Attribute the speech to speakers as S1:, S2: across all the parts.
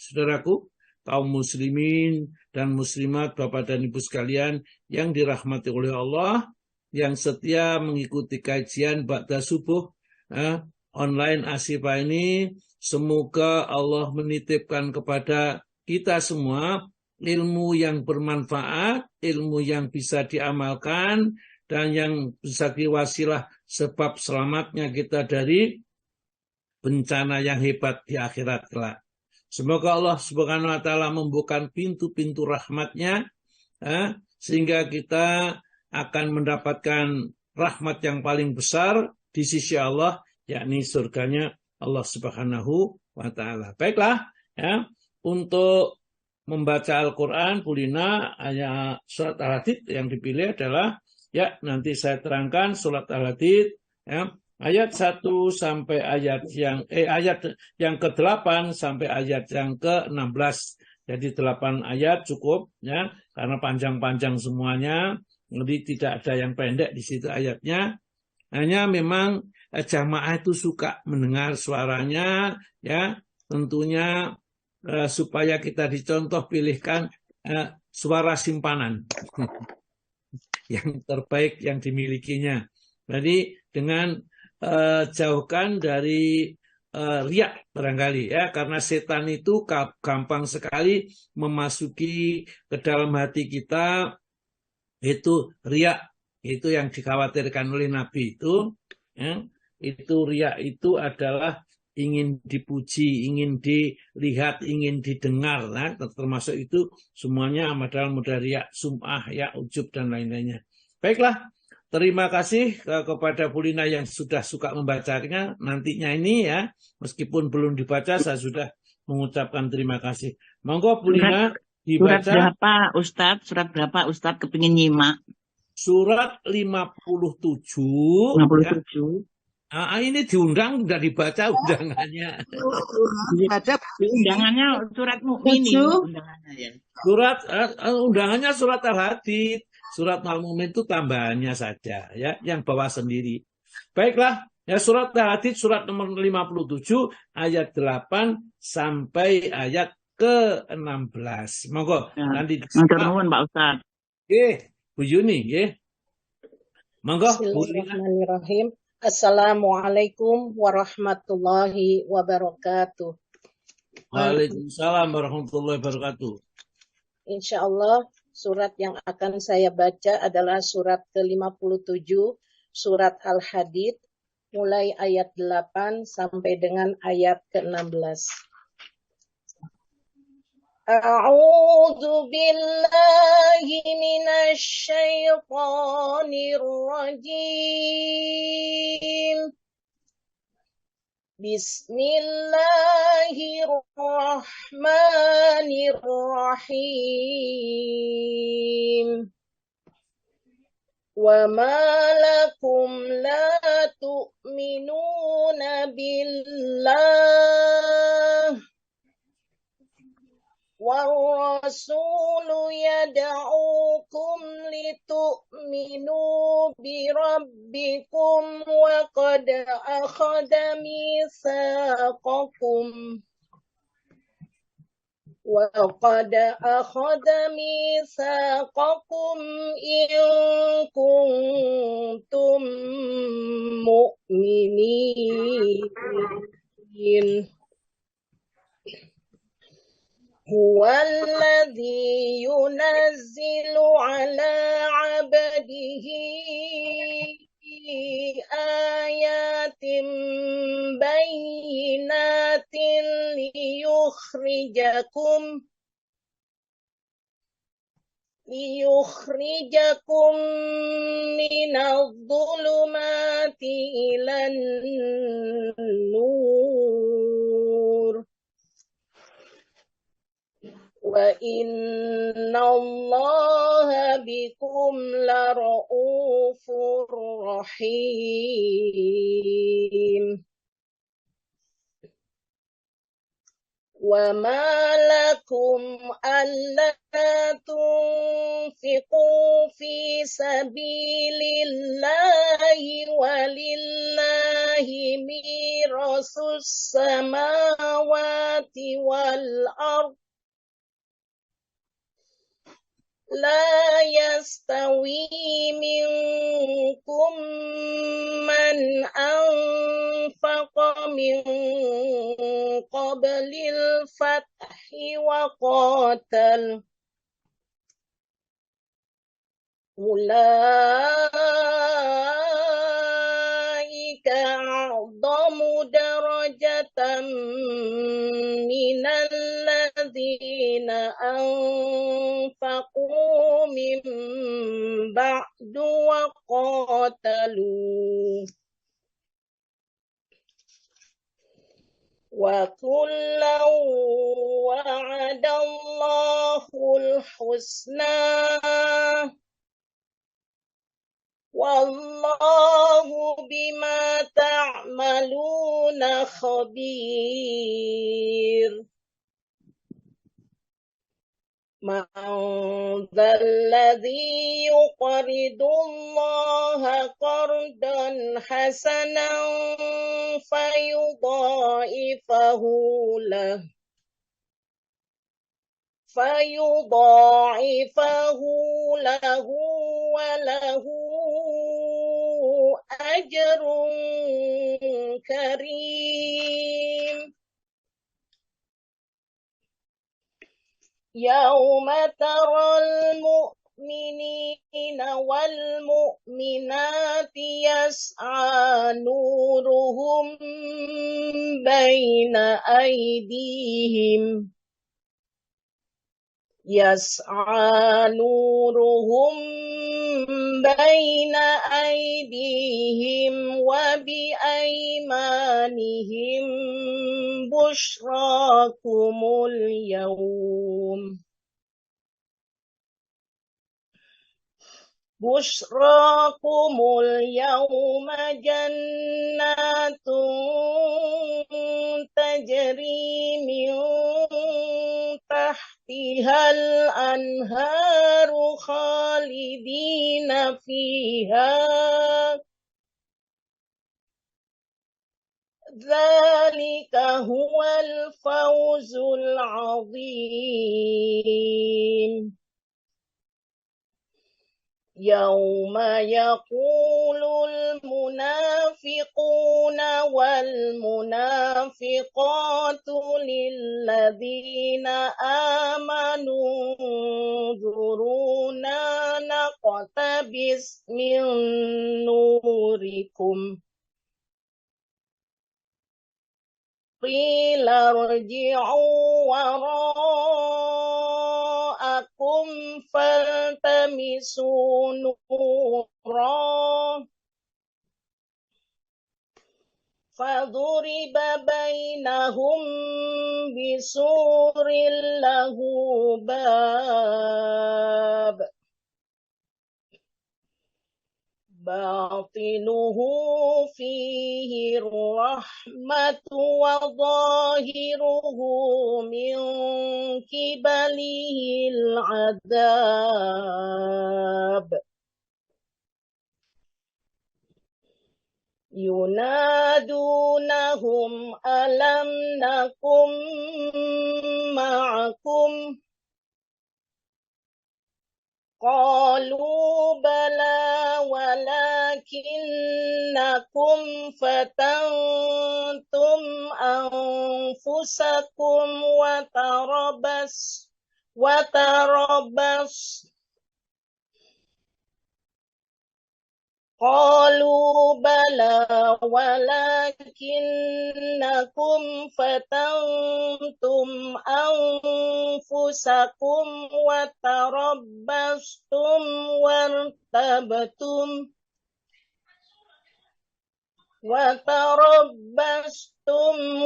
S1: Saudaraku, kaum muslimin dan muslimat, Bapak dan Ibu sekalian yang dirahmati oleh Allah, yang setia mengikuti kajian Ba'da Subuh online Asyifa ini, semoga Allah menitipkan kepada kita semua ilmu yang bermanfaat, ilmu yang bisa diamalkan, dan yang bisa diwasilah sebab selamatnya kita dari bencana yang hebat di akhirat kelak. Semoga Allah Subhanahu wa Ta'ala membuka pintu-pintu rahmatnya, sehingga kita akan mendapatkan rahmat yang paling besar di sisi Allah, yakni surganya Allah Subhanahu wa Ta'ala. Baiklah, ya, untuk membaca Al-Quran, Bulina, ayat surat Al-Hadid yang dipilih adalah, ya, nanti saya terangkan surat Al-Hadid, ya, ayat 1 sampai ayat yang ke-8 sampai ayat yang ke-16. Jadi 8 ayat cukup, ya, karena panjang-panjang semuanya. Jadi tidak ada yang pendek di situ ayatnya. Hanya memang jamaah itu suka mendengar suaranya, ya, tentunya supaya kita dicontoh pilihkan suara simpanan yang terbaik yang dimilikinya. Jadi dengan jauhkan dari riak barangkali, ya, karena setan itu gampang sekali memasuki ke dalam hati kita, itu riak, itu yang dikhawatirkan oleh Nabi itu, ya, itu riak itu adalah ingin dipuji, ingin dilihat, ingin didengar, nah, termasuk itu semuanya adalah modal riak, sum'ah, ya, ujub dan lain-lainnya. Baiklah. Terima kasih kepada Bulina yang sudah suka membacanya. Nantinya ini, ya, meskipun belum dibaca, saya sudah mengucapkan terima kasih. Monggo Bulina dibaca.
S2: Surat berapa Ustadz? Surat berapa Ustadz kepingin nyimak?
S1: Surat 57.
S2: 57.
S1: Ya. Ini diundang, sudah dibaca undangannya.
S2: Undangannya surat Mukminin. Undangannya, ya.
S1: Undangannya surat Al-Hadid. Surat Al-Mu'min itu tambahannya saja, ya, yang bawa sendiri. Baiklah, ya, surat Al-Hadid surat nomor 57 ayat 8 sampai ayat ke-16. Monggo nanti
S2: nuwun Pak Ustaz.
S1: Bu Yuni, monggo.
S3: Bismillahirrahmanirrahim. Assalamualaikum warahmatullahi wabarakatuh.
S1: Waalaikumsalam warahmatullahi wabarakatuh.
S3: Insyaallah surat yang akan saya baca adalah surat ke-57, surat Al-Hadid, mulai ayat 8 sampai dengan ayat ke-16. A'udzu billahi minasy syaithanir rajim. Bismillahirrahmanirrahim. Wa ma lakum la tu'minuna billah والرسول يدعوكم لتؤمنوا بربكم وقد أخذ ميثاقكم إن كنتم مؤمنين هو الذي ينزل على عبده آيات بينات ليخرجكم من الظلمات إلى النور وَإِنَّ اللَّهَ بِكُمْ لَرَءُوفٌ رَحِيمٌ وما لكم ألا تنفقوا في سبيل الله ولله ميراث السماوات والأرض لا يستوي منكم من أنفق من قبل الفتح وقاتل أولئك أعظم درجة من الذين أنفقوا من بعد وقاتلوا وكلا وعد الله الحسنى والله بما تعملون خبير من ذا الذي يقرض الله قرضا حسنا فيضاعفه له وله أجر كريم يوم ترى المؤمنين والمؤمنات يسعى نورهم بين أيديهم وبأيمانهم بشراكم اليوم جنات تجري من تحتها الأنهار خالدين فيها ذلك هو الفوز العظيم يوم يقول المنافقون والمنافقات للذين آمنوا انظرونا نقتبس من نوركم قيل ارجعوا وراءكم فالتمسوا نورا فضرب بينهم بسور له باب باطنه فيه الرحمة وظاهره من قبله العذاب ينادونهم ألم نكن معكم قالوا بلى ولكنكم فتنتم أنفسكم قالوا بلى ولكنكم فتنتم أنفسكم وتربصتم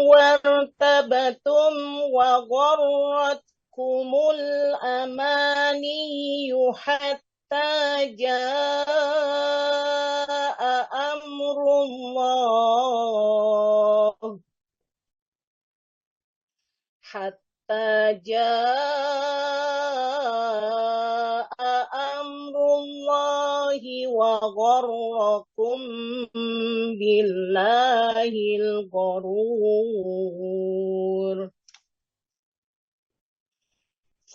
S3: وارتبتم وغرتكم الأماني حتى جاء أمر الله hatta jaa amrullahi wa gharrakum billahil gharur.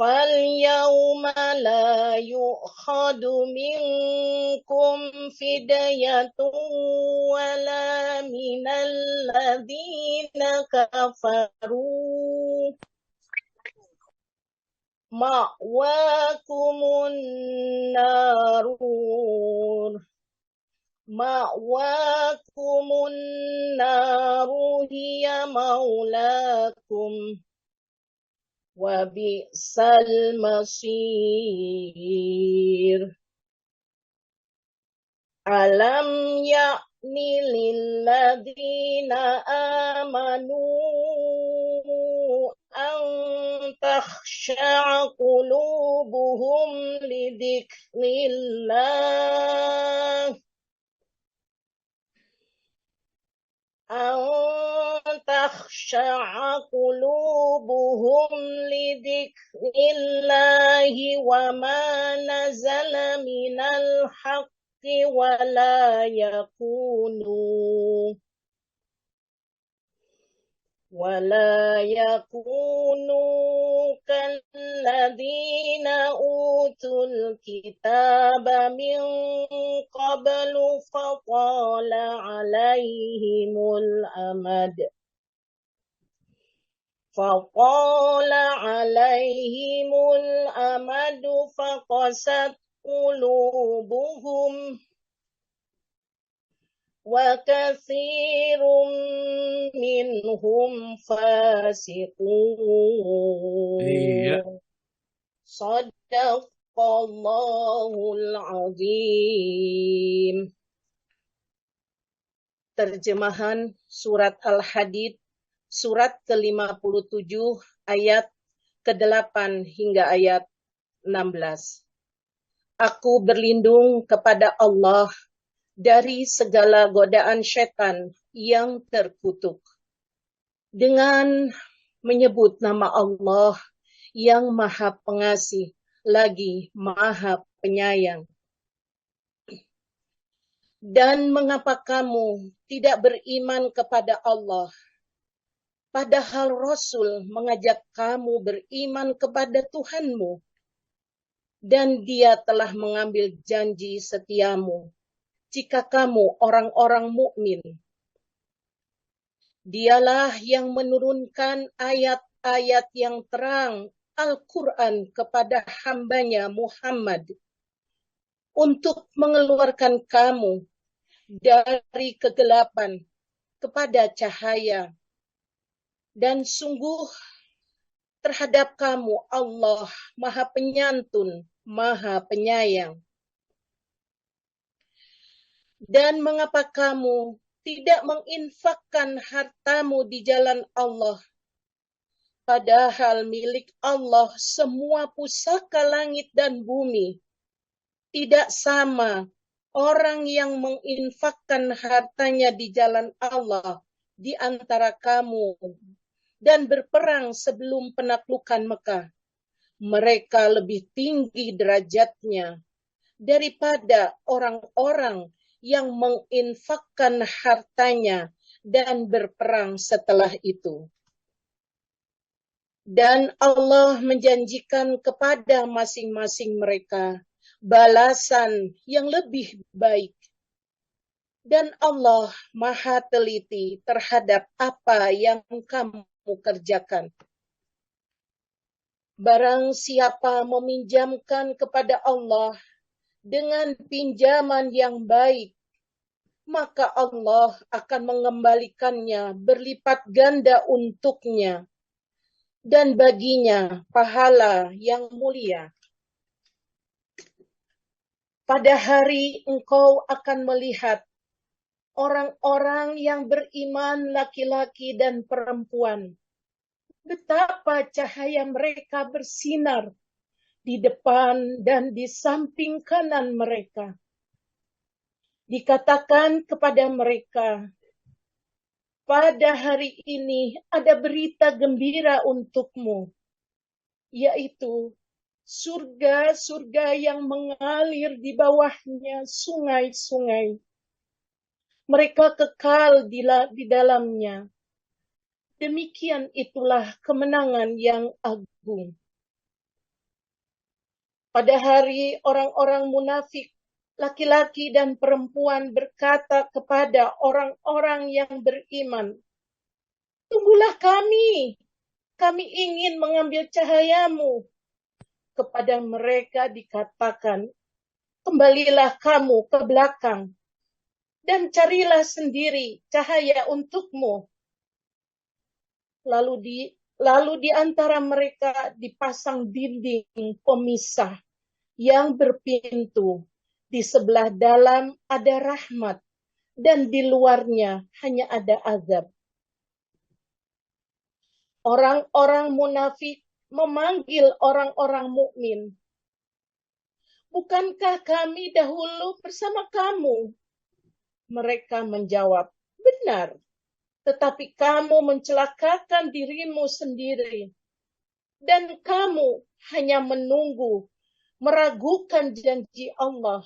S3: فَالْيَوْمَ لَا يُؤْخَذُ مِنْكُمْ فِدْيَةٌ وَلَا مِنَ الَّذِينَ كَفَرُوا مَأْوَاكُمُ النَّارُ هِيَ مَوْلَاكُمْ وَبِئْسَ الْمَصِيرُ. أَلَمْ يَأْنِ لِلَّذِينَ آمَنُوا أَنْ تَخْشَعَ قُلُوبُهُمْ لِذِكْرِ اللَّهِ وما نزل من الحق ولا يكونوا كالذين أوتوا الكتاب من قبل فطال عليهم الأمد فقست قلوبهم وكثير منهم فاسقون. Sadaqallahul Azim. Terjemahan surat Al-Hadid, surat ke-57 ayat ke-8 hingga ayat 16. Aku berlindung kepada Allah dari segala godaan setan yang terkutuk, dengan menyebut nama Allah yang Maha Pengasih lagi Maha Penyayang. Dan mengapa kamu tidak beriman kepada Allah, padahal Rasul mengajak kamu beriman kepada Tuhanmu, dan Dia telah mengambil janji setiamu jika kamu orang-orang mukmin. Dialah yang menurunkan ayat-ayat yang terang Al-Quran kepada hambanya Muhammad untuk mengeluarkan kamu dari kegelapan kepada cahaya. Dan sungguh terhadap kamu Allah Maha Penyantun, Maha Penyayang. Dan mengapa kamu tidak menginfakkan hartamu di jalan Allah, padahal milik Allah semua pusaka langit dan bumi? Tidak sama orang yang menginfakkan hartanya di jalan Allah di antara kamu dan berperang sebelum penaklukan Mekah. Mereka lebih tinggi derajatnya daripada orang-orang yang menginfakkan hartanya dan berperang setelah itu. Dan Allah menjanjikan kepada masing-masing mereka balasan yang lebih baik. Dan Allah Maha teliti terhadap apa yang kamu kerjakan. Barang siapa meminjamkan kepada Allah dengan pinjaman yang baik, maka Allah akan mengembalikannya berlipat ganda untuknya, dan baginya pahala yang mulia. Pada hari engkau akan melihat orang-orang yang beriman laki-laki dan perempuan, betapa cahaya mereka bersinar di depan dan di samping kanan mereka. Dikatakan kepada mereka, pada hari ini ada berita gembira untukmu, yaitu surga-surga yang mengalir di bawahnya sungai-sungai. Mereka kekal di dalamnya. Demikian itulah kemenangan yang agung. Pada hari orang-orang munafik, laki-laki dan perempuan berkata kepada orang-orang yang beriman, "Tunggulah kami ingin mengambil cahayamu." Kepada mereka dikatakan, "Kembalilah kamu ke belakang dan carilah sendiri cahaya untukmu." Lalu di antara mereka dipasang dinding pemisah yang berpintu. Di sebelah dalam ada rahmat dan di luarnya hanya ada azab. Orang-orang munafik memanggil orang-orang mukmin, "Bukankah kami dahulu bersama kamu?" Mereka menjawab, "Benar. Tetapi kamu mencelakakan dirimu sendiri, dan kamu hanya menunggu, meragukan janji Allah,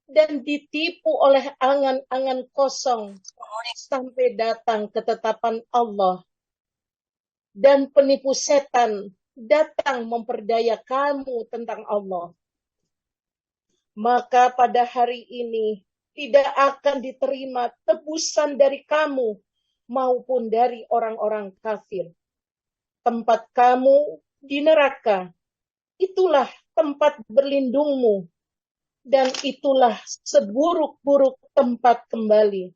S3: dan ditipu oleh angan-angan kosong sampai datang ketetapan Allah. Dan penipu setan datang memperdaya kamu tentang Allah. Maka pada hari ini tidak akan diterima tebusan dari kamu maupun dari orang-orang kafir. Tempat kamu di neraka, itulah tempat berlindungmu, dan itulah seburuk-buruk tempat kembali.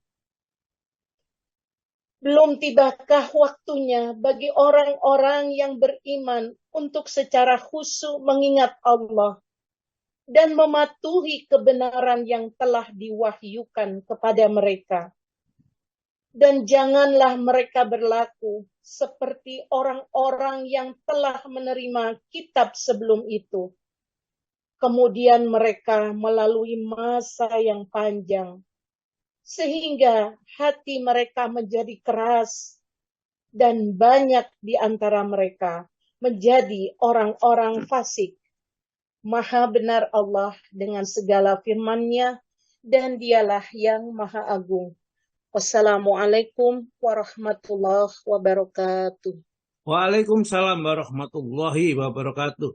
S3: Belum tibakah waktunya bagi orang-orang yang beriman untuk secara khusyuk mengingat Allah dan mematuhi kebenaran yang telah diwahyukan kepada mereka. Dan janganlah mereka berlaku seperti orang-orang yang telah menerima kitab sebelum itu. Kemudian mereka melalui masa yang panjang, sehingga hati mereka menjadi keras, dan banyak di antara mereka menjadi orang-orang fasik. Maha benar Allah dengan segala firman-Nya, dan Dialah yang Maha Agung. Wassalamualaikum warahmatullahi wabarakatuh.
S1: Waalaikumsalam warahmatullahi wabarakatuh.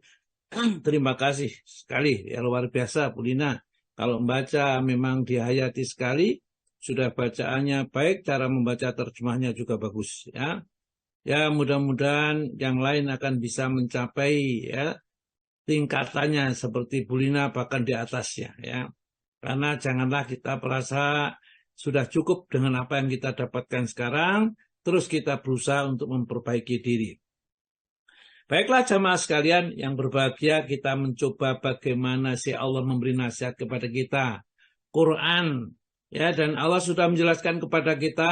S1: Terima kasih sekali, ya luar biasa Bu Lina. Kalau membaca memang dihayati sekali, sudah bacaannya baik, cara membaca terjemahnya juga bagus, ya. Ya, mudah-mudahan yang lain akan bisa mencapai ya tingkatannya seperti Bu Lina, bahkan di atasnya, ya. Karena janganlah kita merasa sudah cukup dengan apa yang kita dapatkan sekarang, terus kita berusaha untuk memperbaiki diri. Baiklah jamaah sekalian yang berbahagia, kita mencoba bagaimana si Allah memberi nasihat kepada kita. Quran, ya, dan Allah sudah menjelaskan kepada kita,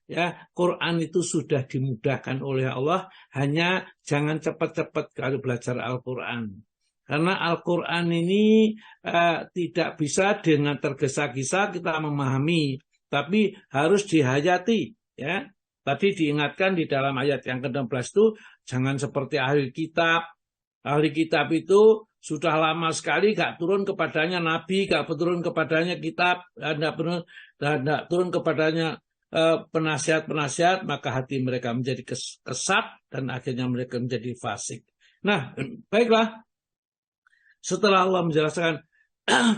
S1: ya, Quran itu sudah dimudahkan oleh Allah, hanya jangan cepat-cepat kalau belajar Al-Quran. Karena Al-Quran ini tidak bisa dengan tergesa-gesa kita memahami, tapi harus dihayati. Ya, tadi diingatkan di dalam ayat yang ke-16 itu, jangan seperti ahli kitab. Ahli kitab itu sudah lama sekali gak turun kepadanya Nabi, gak turun kepadanya kitab, gak turun kepadanya penasihat-penasihat, maka hati mereka menjadi kesat dan akhirnya mereka menjadi fasik. Nah, baiklah. Setelah Allah menjelaskan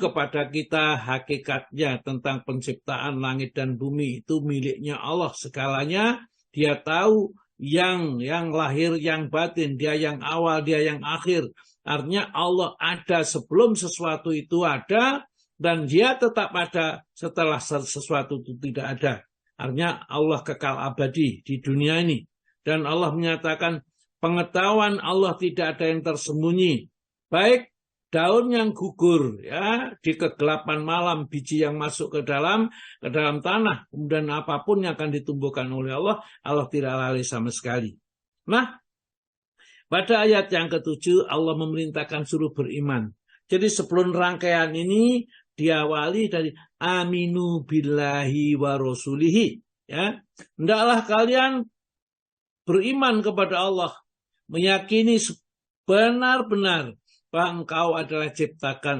S1: kepada kita hakikatnya tentang penciptaan langit dan bumi, itu miliknya Allah segalanya. Dia tahu yang lahir, yang batin, dia yang awal, dia yang akhir. Artinya Allah ada sebelum sesuatu itu ada, dan dia tetap ada setelah sesuatu itu tidak ada. Artinya Allah kekal abadi di dunia ini. Dan Allah menyatakan pengetahuan Allah tidak ada yang tersembunyi. Baik daun yang gugur, ya, di kegelapan malam, biji yang masuk ke dalam tanah, kemudian apapun yang akan ditumbuhkan oleh Allah, Allah tidak lalai sama sekali. Nah, pada ayat yang ke-7 Allah memerintahkan suruh beriman. Jadi sebelum rangkaian ini diawali dari aminu billahi wa rasulihi. Ya, hendaklah kalian beriman kepada Allah, meyakini benar-benar bahwa engkau adalah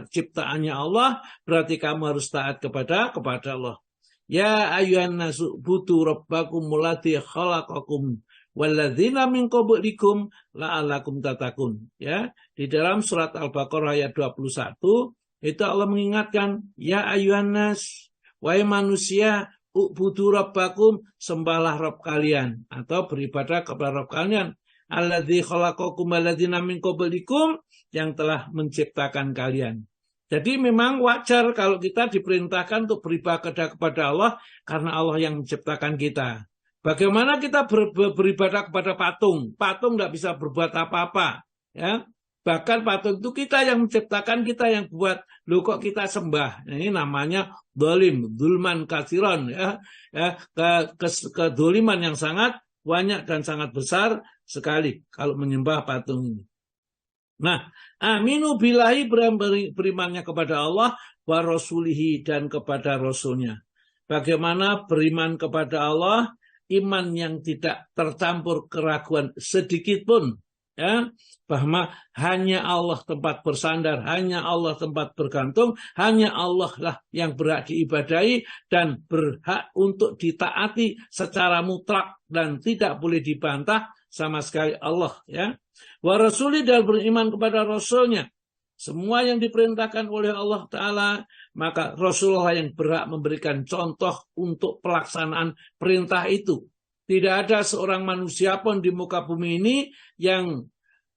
S1: ciptaannya Allah, berarti kamu harus taat kepada Allah. Ya ayyuhan nasu butu rabbakum allati khalaqakum walladzina min qablikum la'allakum tattaqun. Ya, di dalam surat Al-Baqarah ayat 21 itu Allah mengingatkan, ya ayyuhan nas, wahai manusia, ubudu rabbakum, sembahlah Rabb kalian atau beribadah kepada Rabb kalian, alladzi khalaqakum walladzina min qablikum, yang telah menciptakan kalian. Jadi memang wajar kalau kita diperintahkan untuk beribadah kepada Allah karena Allah yang menciptakan kita. Bagaimana kita beribadah kepada patung? Patung tidak bisa berbuat apa-apa, ya. Bahkan patung itu kita yang menciptakan, kita yang buat. Loh kok kita sembah? Ini namanya dolim, dulman kasiron, ya. Kedoliman yang sangat banyak dan sangat besar sekali kalau menyembah patung ini. Nah, aminu billahi, berimannya kepada Allah, wa rasulihi, dan kepada Rasulnya. Bagaimana beriman kepada Allah? Iman yang tidak tercampur keraguan sedikit pun, ya, bahwa hanya Allah tempat bersandar, hanya Allah tempat bergantung, hanya Allah lah yang berhak diibadahi dan berhak untuk ditaati secara mutlak dan tidak boleh dibantah sama sekali Allah, ya. Wa rasuli, dan beriman kepada Rasulnya. Semua yang diperintahkan oleh Allah Ta'ala, maka Rasulullah yang berhak memberikan contoh untuk pelaksanaan perintah itu. Tidak ada seorang manusia pun di muka bumi ini yang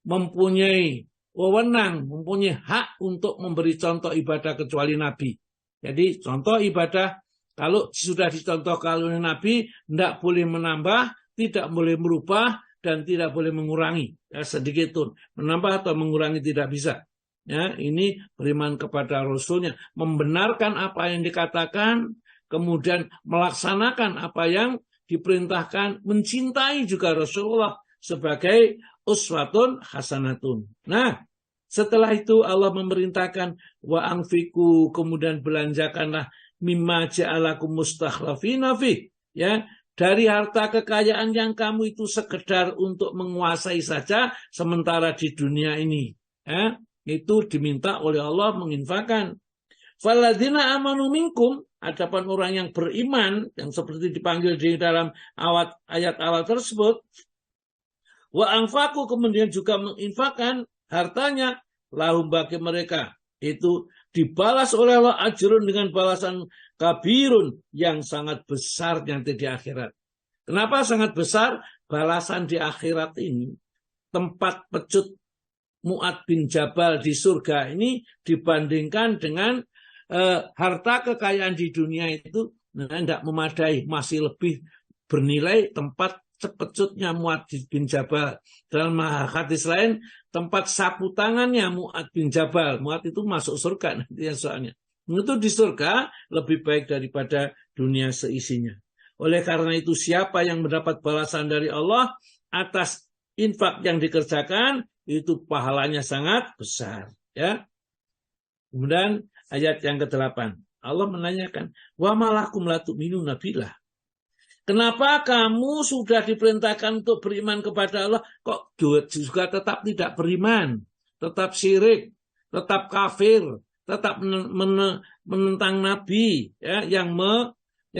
S1: mempunyai wewenang, mempunyai hak untuk memberi contoh ibadah kecuali Nabi. Jadi contoh ibadah, kalau sudah dicontohkan oleh Nabi, tidak boleh menambah, tidak boleh merubah, dan tidak boleh mengurangi. Ya, sedikit pun. Menambah atau mengurangi tidak bisa. Ya, ini beriman kepada Rasulnya, membenarkan apa yang dikatakan, kemudian melaksanakan apa yang diperintahkan, mencintai juga Rasulullah sebagai uswatun hasanatun. Nah, setelah itu Allah memerintahkan wa anfiku, kemudian belanjakanlah mimma ja'alakum mustakhlafina fi, ya, dari harta kekayaan yang kamu itu sekedar untuk menguasai saja sementara di dunia ini, ya. Itu diminta oleh Allah menginfakkan. Faladzina amanu minkum, adapun orang yang beriman, yang seperti dipanggil di dalam ayat awal tersebut, wa anfaku, kemudian juga menginfakkan hartanya, lahum, bagi mereka itu dibalas oleh Allah ajrun, dengan balasan kabirun, yang sangat besar nanti di akhirat. Kenapa sangat besar? Balasan di akhirat ini, tempat pecut Mu'ad bin Jabal di surga ini dibandingkan dengan harta kekayaan di dunia itu tidak memadai, masih lebih bernilai tempat pecutnya Mu'ad bin Jabal. Dalam hadis lain, tempat sapu tangannya Mu'ad bin Jabal. Mu'ad itu masuk surga nanti soalnya. Itu di surga lebih baik daripada dunia seisinya. Oleh karena itu, siapa yang mendapat balasan dari Allah atas infak yang dikerjakan, itu pahalanya sangat besar, ya. Kemudian ayat yang ke-8, Allah menanyakan, wa malakum la tu'minuna billah. Kenapa kamu sudah diperintahkan untuk beriman kepada Allah, kok juga tetap tidak beriman, tetap syirik, tetap kafir, tetap menentang Nabi, ya, yang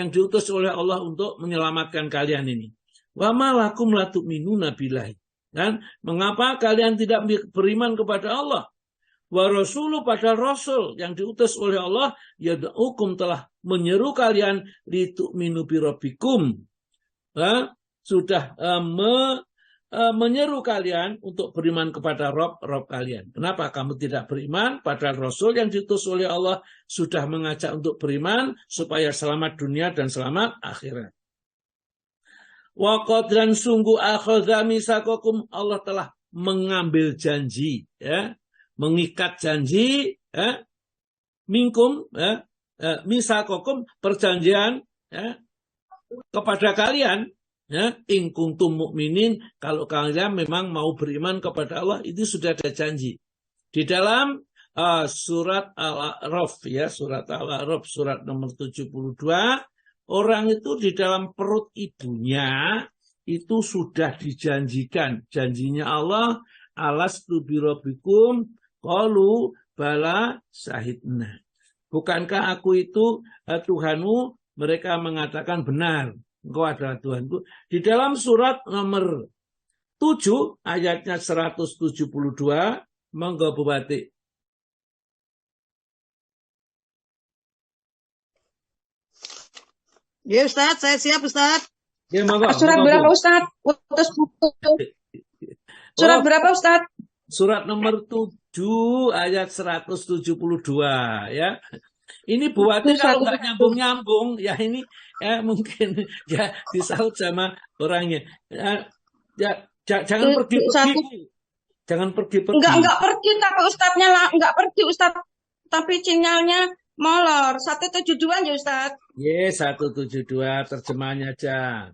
S1: diutus oleh Allah untuk menyelamatkan kalian ini. Wa malakum la tu'minuna billah. Dan mengapa kalian tidak beriman kepada Allah? Wa rasulu, pada Rasul yang diutus oleh Allah, yad'ukum, telah menyeru kalian litu'minu birabbikum. Sudah menyeru kalian untuk beriman kepada Rob kalian. Kenapa kamu tidak beriman? Padahal Rasul yang diutus oleh Allah sudah mengajak untuk beriman supaya selamat dunia dan selamat akhirat. Waqad, dan sungguh akhadha misaqakum, Allah telah mengambil janji, ya, mengikat janji, ya, minkum, ya, misaqakum, perjanjian, ya, kepada kalian, ya, in kuntum mu'minin, kalau kalian memang mau beriman kepada Allah, itu sudah ada janji. Di dalam surat Al-A'raf, ya, surat Al-A'raf, surat nomor 72, Orang itu di dalam perut ibunya itu sudah dijanjikan. Janjinya Allah, alastu birabbikum, qalu bala syahidna. Bukankah aku itu Tuhanmu? Mereka mengatakan benar, engkau adalah Tuhanku. Di dalam surat nomor 7 ayatnya 172, monggo Bu Batik.
S4: Ya Ustaz, saya siap Ustaz.
S1: Ya, monggo,
S4: Surat
S1: monggo,
S4: berapa
S1: Bu.
S4: Ustaz? Utus buku. Surat berapa Ustaz?
S1: Surat nomor 7 ayat 172 ya. Ini Bu Wati kalau nggak nyambung-nyambung ya ini mungkin ya disaut sama orangnya. Jangan pergi-pergi. Jangan pergi-pergi.
S4: Enggak pergi tapi Ustaznya lah, enggak pergi Ustaz. Tapi sinyalnya molor. 172 ya Ustaz.
S1: Ye, 172 terjemahannya aja.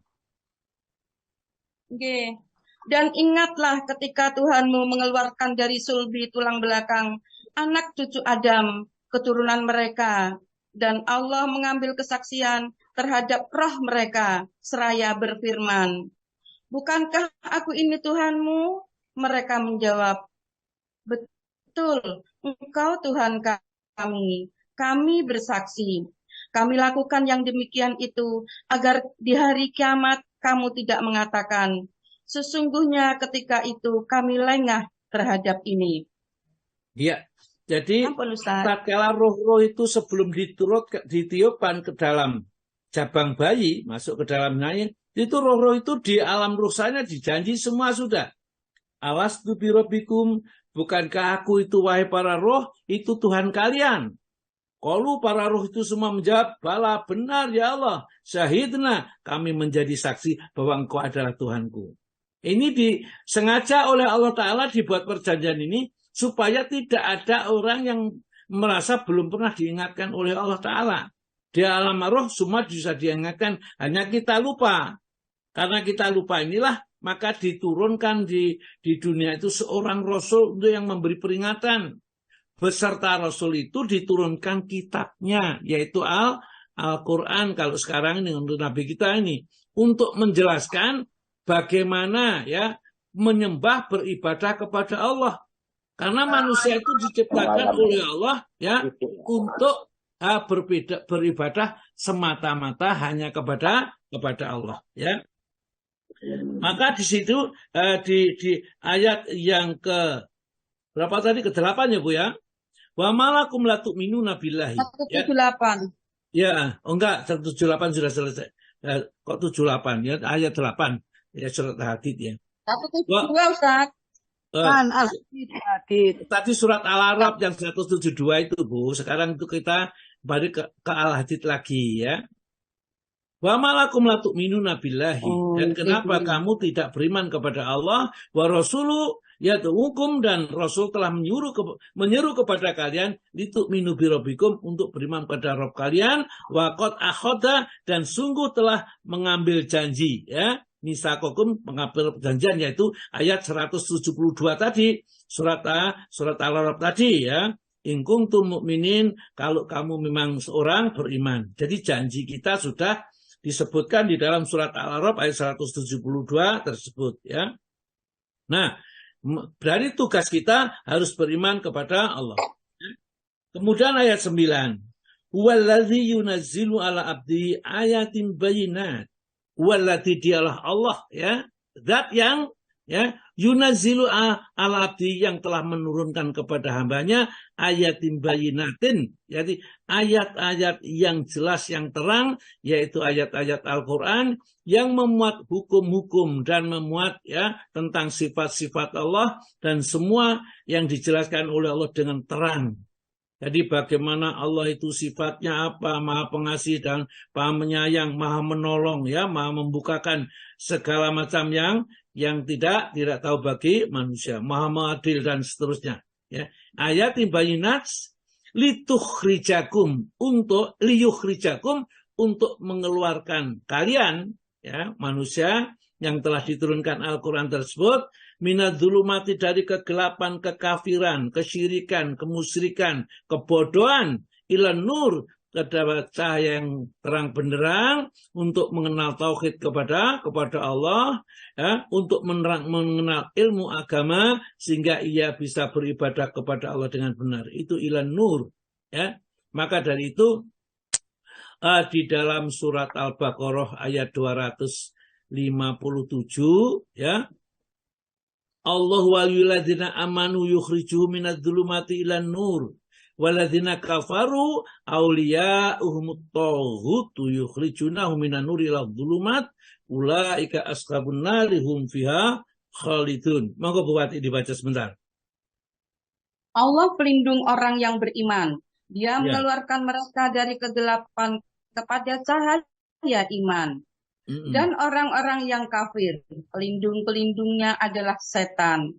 S4: Oke. Dan ingatlah ketika Tuhanmu mengeluarkan dari sulbi tulang belakang anak cucu Adam, keturunan mereka, dan Allah mengambil kesaksian terhadap roh mereka, seraya berfirman, bukankah aku ini Tuhanmu? Mereka menjawab, betul, engkau Tuhan kami. Kami bersaksi. Kami lakukan yang demikian itu agar di hari kiamat kamu tidak mengatakan, sesungguhnya ketika itu kami lengah terhadap ini.
S1: Iya, jadi
S4: Ampun, Ustaz.
S1: tatkala roh-roh itu sebelum ditiupkan ke dalam jabang bayi, masuk ke dalam naik, itu roh-roh itu di alam ruh sana dijanji semua sudah. Alastu birabbikum, bukankah aku itu wahai para roh, itu Tuhan kalian. Kalau para roh itu semua menjawab, bala benar ya Allah, syahidna, kami menjadi saksi bahwa engkau adalah Tuhanku. Ini disengaja oleh Allah Ta'ala dibuat perjanjian ini, supaya tidak ada orang yang merasa belum pernah diingatkan oleh Allah Ta'ala. Di alam roh semua bisa diingatkan, hanya kita lupa. Karena kita lupa inilah, maka diturunkan di dunia itu seorang Rasul untuk yang memberi peringatan. Beserta Rasul itu diturunkan kitabnya, yaitu Al-Quran. Kalau sekarang ini untuk Nabi kita ini, untuk menjelaskan bagaimana ya menyembah beribadah kepada Allah. Karena manusia itu diciptakan oleh Allah ya untuk beribadah semata-mata hanya kepada Allah ya. Maka di situ di ayat yang ke berapa tadi, ke-8 ya Bu ya. Wa malakum la tu'minuna billahi.
S4: 178.
S1: Ya, enggak, 178 sudah selesai. Kok 78 ya, ayat 8 ya surat Hadid ya.
S4: 172 Ustaz.
S1: Tadi surat Al-Arab yang 172 itu Bu. Sekarang itu kita balik ke Al-Hadid lagi ya. Wa malakum la tu'minuna billahi. Dan kenapa kamu tidak beriman kepada Allah wa rasulu yaitu hukum, dan Rasul telah menyeru kepada kalian litu'minu birabbikum, untuk beriman kepada Rabb kalian, wa qad akhadha, dan sungguh telah mengambil janji ya. Misakokum, mengambil perjanjian, yaitu ayat 172 tadi, surat Al-Arab tadi ya. In kuntum mu'minin, kalau kamu memang seorang beriman. Jadi janji kita sudah disebutkan di dalam surat Al-Arab ayat 172 tersebut ya. Nah, berarti tugas kita harus beriman kepada Allah. Kemudian ayat 9. Huwallazi yunazzilu ala abdi ayatin bayinat. Huwallazi, dialah Allah ya, zat yang ya yunazzilu ala abdi, yang telah menurunkan kepada hambanya ayatin bayinatin, jadi ayat-ayat yang jelas yang terang, yaitu ayat-ayat Al-Quran yang memuat hukum-hukum dan memuat ya tentang sifat-sifat Allah, dan semua yang dijelaskan oleh Allah dengan terang. Jadi bagaimana Allah itu sifatnya apa, maha pengasih dan maha menyayang, maha menolong ya, maha membukakan segala macam yang tidak tahu bagi manusia, maha mengadil dan seterusnya ya. Ayat bayinat litukhrijakum, untuk liyukhrijakum, untuk mengeluarkan kalian ya manusia yang telah diturunkan Al-Quran tersebut, minadzulumati, dari kegelapan, kekafiran, kesyirikan, kemusyrikan, kebodohan, ilan nur, cahaya yang terang benderang untuk mengenal tauhid kepada Allah, ya, untuk mengenal ilmu agama sehingga ia bisa beribadah kepada Allah dengan benar. Itu ilan nur, ya. Maka dari itu di dalam surat Al-Baqarah ayat 257, ya, Allah waliyulladzina amanu yukhrijuhum minadz-dzulumati ilan nur waladzina kafaru awliya'uhumut taghutu yukhrijunahum minan nuri ilal dzulumat ulaika ashabun nari hum fiha khalidun. Monggo Bu Wati dibaca sebentar.
S4: Allah pelindung orang yang beriman. Dia
S1: Ya.
S4: mengeluarkan mereka dari kegelapan kepada cahaya iman. Dan orang-orang yang kafir, pelindung-pelindungnya adalah setan.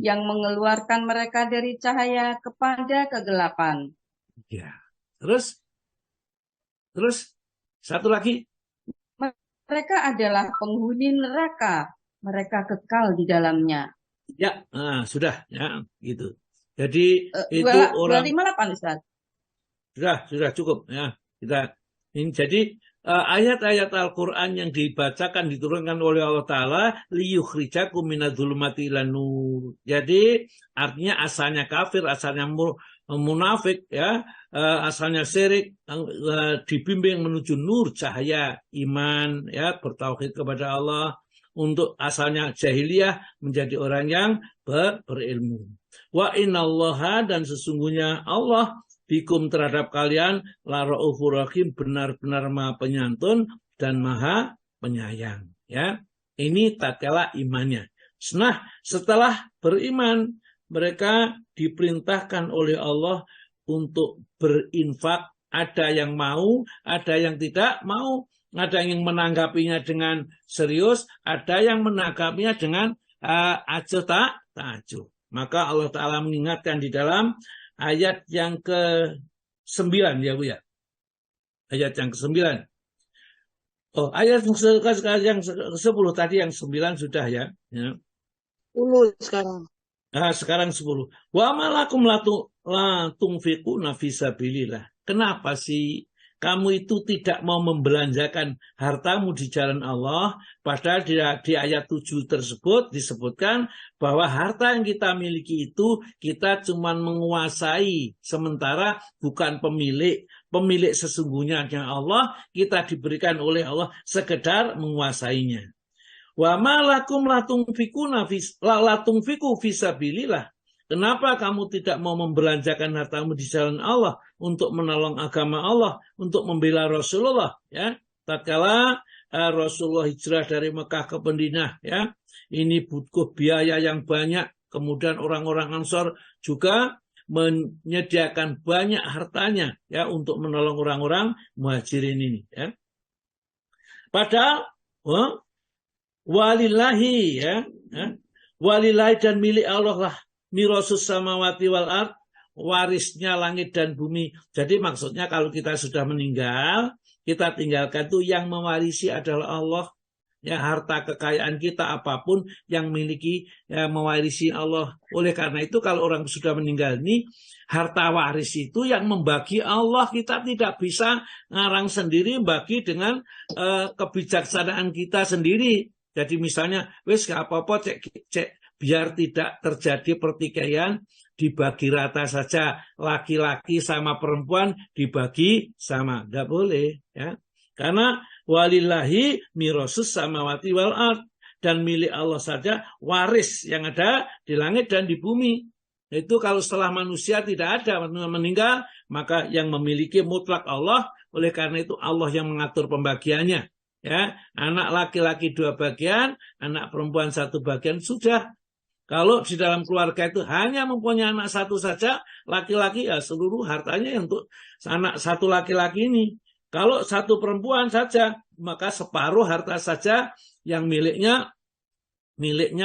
S4: Yang mengeluarkan mereka dari cahaya kepada kegelapan.
S1: Ya. Terus satu lagi.
S4: Mereka adalah penghuni neraka. Mereka kekal di dalamnya.
S1: Ya, sudah, ya, gitu. Jadi itu orang
S4: 258 Ustaz.
S1: Sudah cukup, ya. Kita ini jadi ayat-ayat Al-Quran yang dibacakan, diturunkan oleh Allah Ta'ala, liyukhrijakum minadz-dzulumati ilan nur. Jadi artinya asalnya kafir, asalnya munafik, ya, asalnya syirik, dibimbing menuju nur, cahaya iman, ya, bertauhid kepada Allah. Untuk asalnya jahiliyah menjadi orang yang berilmu. Wa innallaha, dan sesungguhnya Allah bikum terhadap kalian la raufur rahim, benar-benar maha penyantun dan maha penyayang, ya. Ini tatkala imannya. Nah, setelah beriman, mereka diperintahkan oleh Allah untuk berinfak. Ada yang mau, ada yang tidak mau, ada yang menanggapinya dengan serius, ada yang menanggapinya dengan acuh tak acuh. Maka Allah Ta'ala mengingatkan di dalam ayat yang ke-9, ya Bu, ya. Ayat yang ke-9. Oh, ayat yang ke-10 tadi, yang 9 sudah, ya.
S2: 10 sekarang.
S1: Sekarang 10. Wa malakum la tunfiquna fi sabilillah. Kenapa sih kamu itu tidak mau membelanjakan hartamu di jalan Allah? Padahal di ayat 7 tersebut disebutkan bahwa harta yang kita miliki itu kita cuma menguasai sementara, bukan pemilik. Pemilik sesungguhnya yang Allah, kita diberikan oleh Allah sekedar menguasainya. Wa ma lakum la tunfiqu fi sabilillah. Kenapa kamu tidak mau membelanjakan hartamu di jalan Allah untuk menolong agama Allah, untuk membela Rasulullah, ya? Tatkala Rasulullah hijrah dari Mekah ke Madinah, ya. Ini butuh biaya yang banyak. Kemudian orang-orang Ansor juga menyediakan banyak hartanya, ya, untuk menolong orang-orang Muhajirin ini, ya. Padahal walillahi, ya, walillahi, dan milik Allah lah mirasus samawati wal ard, warisnya langit dan bumi. Jadi maksudnya kalau kita sudah meninggal, kita tinggalkan itu yang mewarisi adalah Allah. Ya, harta kekayaan kita apapun yang miliki, ya, mewarisi Allah. Oleh karena itu kalau orang sudah meninggal ini, harta waris itu yang membagi Allah. Kita tidak bisa ngarang sendiri, bagi dengan kebijaksanaan kita sendiri. Jadi misalnya, wes gak apa-apa, cek biar tidak terjadi pertikaian, dibagi rata saja, laki-laki sama perempuan dibagi sama. Tidak boleh, ya. Karena walillahi mirasus samawati wal ard, dan milik Allah saja waris yang ada di langit dan di bumi. Itu kalau setelah manusia tidak ada, meninggal, maka yang memiliki mutlak Allah. Oleh karena itu Allah yang mengatur pembagiannya, ya. Anak laki-laki 2 bagian, anak perempuan 1 bagian, sudah. Kalau di dalam keluarga itu hanya mempunyai anak 1 saja, laki-laki, ya seluruh hartanya untuk anak 1 laki-laki ini. Kalau 1 perempuan saja, maka separuh harta saja yang miliknya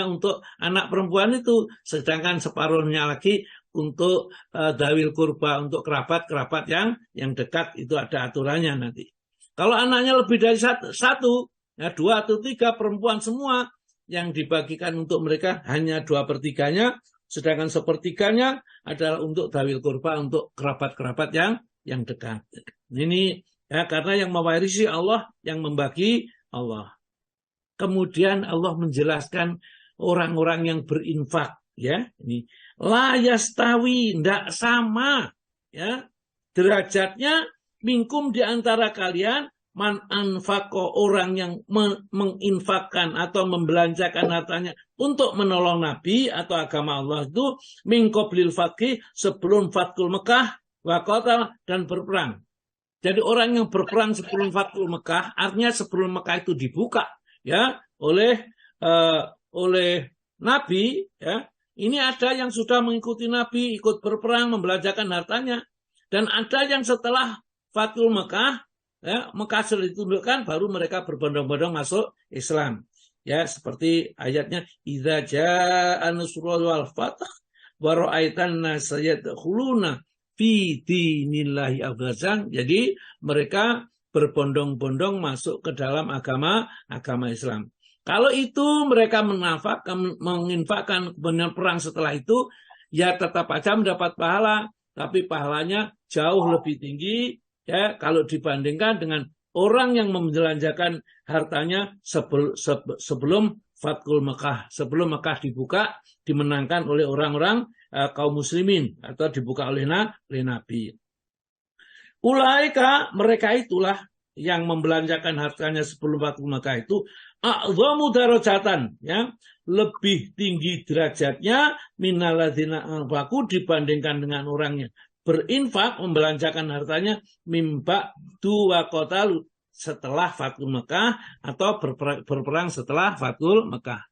S1: untuk anak perempuan itu. Sedangkan separuhnya lagi untuk dawil kurba, untuk kerabat-kerabat yang dekat, itu ada aturannya nanti. Kalau anaknya lebih dari 1, ya 2 atau 3 perempuan semua, yang dibagikan untuk mereka hanya 2/3-nya, sedangkan 1/3-nya adalah untuk dawil kurba, untuk kerabat-kerabat yang yang dekat. Ini ya, karena yang mewarisi Allah, yang membagi Allah. Kemudian Allah menjelaskan orang-orang yang berinfak, ya. Ini la yastawi, ndak sama, ya. Derajatnya minkum di antara kalian man anfaqo, orang yang menginfakkan atau membelanjakan hartanya untuk menolong Nabi atau agama Allah itu min qoblil fathi, sebelum Fathul Mekah, wa qatal, dan berperang. Jadi orang yang berperang sebelum Fathul Mekah, artinya sebelum Mekah itu dibuka ya oleh Nabi, ya. Ini ada yang sudah mengikuti Nabi, ikut berperang, membelanjakan hartanya, dan ada yang setelah Fathul Mekah, ya, Mekah sudah ditundukkan, baru mereka berbondong-bondong masuk Islam. Ya, seperti ayatnya, idza jaa nasrullahi wal fath wa ra'aitan nasa yadkhuluna fi dinillahi afwazan. Jadi mereka berbondong-bondong masuk ke dalam agama Islam. Kalau itu mereka menginfakkan kemudian perang setelah itu, ya tetap aja mendapat pahala, tapi pahalanya jauh lebih tinggi ya kalau dibandingkan dengan orang yang membelanjakan hartanya sebelum Fathul Mekah, sebelum Mekah dibuka, dimenangkan oleh orang-orang kaum muslimin atau dibuka oleh Nabi. Ulaika, mereka itulah yang membelanjakan hartanya sebelum Fathul Mekah itu a'dhamu darajatan, ya, lebih tinggi derajatnya minalladzina anfaqu, dibandingkan dengan orangnya berinfak, membelanjakan hartanya mimba dua qatalu, setelah Fathul Mekah atau berperang setelah Fathul Mekah.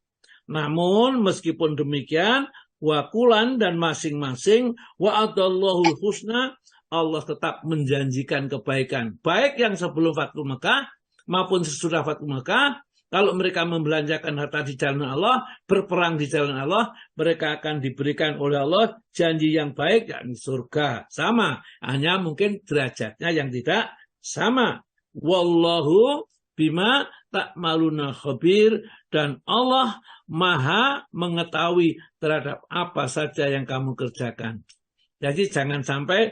S1: Namun meskipun demikian, wakulan, dan masing-masing wa'adallahul husna, Allah tetap menjanjikan kebaikan, baik yang sebelum Fathul Mekah maupun sesudah Fathul Mekah. Kalau mereka membelanjakan harta di jalan Allah, berperang di jalan Allah, mereka akan diberikan oleh Allah janji yang baik, yakni surga. Sama, hanya mungkin derajatnya yang tidak sama. Wallahu bima ta'maluna khabir, dan Allah maha mengetahui terhadap apa saja yang kamu kerjakan. Jadi jangan sampai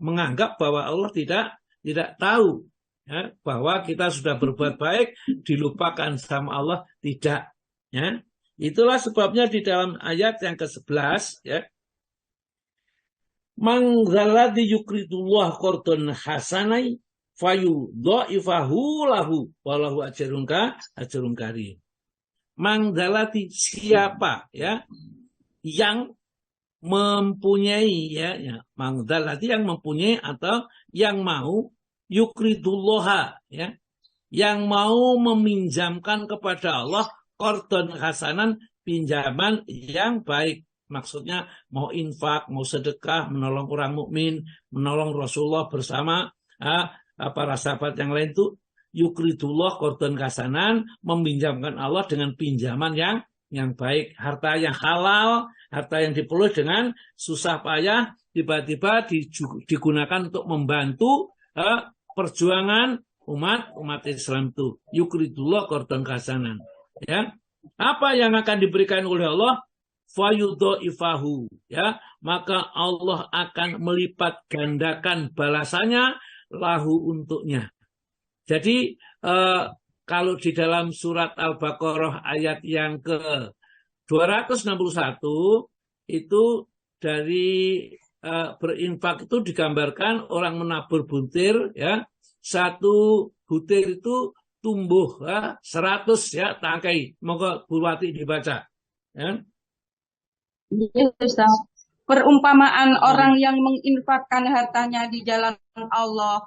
S1: menganggap bahwa Allah tidak tahu. Ya, bahwa kita sudah berbuat baik dilupakan sama Allah, tidak, ya. Itulah sebabnya di dalam ayat yang ke-11, ya, man dzalladzi yuqridullah qardun hasanai fayudha'ifahu lahu wallahu ajrun karim. Man dzalladzi, siapa, ya, yang mempunyai, ya, man dzalladzi, yang mempunyai atau yang mau, yukridullaha, ya, yang mau meminjamkan kepada Allah qardon hasanan, pinjaman yang baik. Maksudnya mau infak, mau sedekah, menolong orang mukmin, menolong Rasulullah bersama para sahabat yang lain, itu yukridullah qardon hasanan, meminjamkan Allah dengan pinjaman yang baik, harta yang halal, harta yang diperoleh dengan susah payah, tiba-tiba digunakan untuk membantu perjuangan umat Islam itu. Yukridullah qardon hasanan, ya. Apa yang akan diberikan oleh Allah? Fayudha'ifahu, ya, maka Allah akan melipat gandakan balasannya lahu, untuknya. Jadi kalau di dalam surat Al-Baqarah ayat yang ke 261 itu dari berinfak itu digambarkan orang menabur butir, ya, satu butir itu tumbuh 100 ya tangkai. Moga Bu Wati dibaca, ya.
S4: Ustaz. Perumpamaan orang yang menginfakkan hartanya di jalan Allah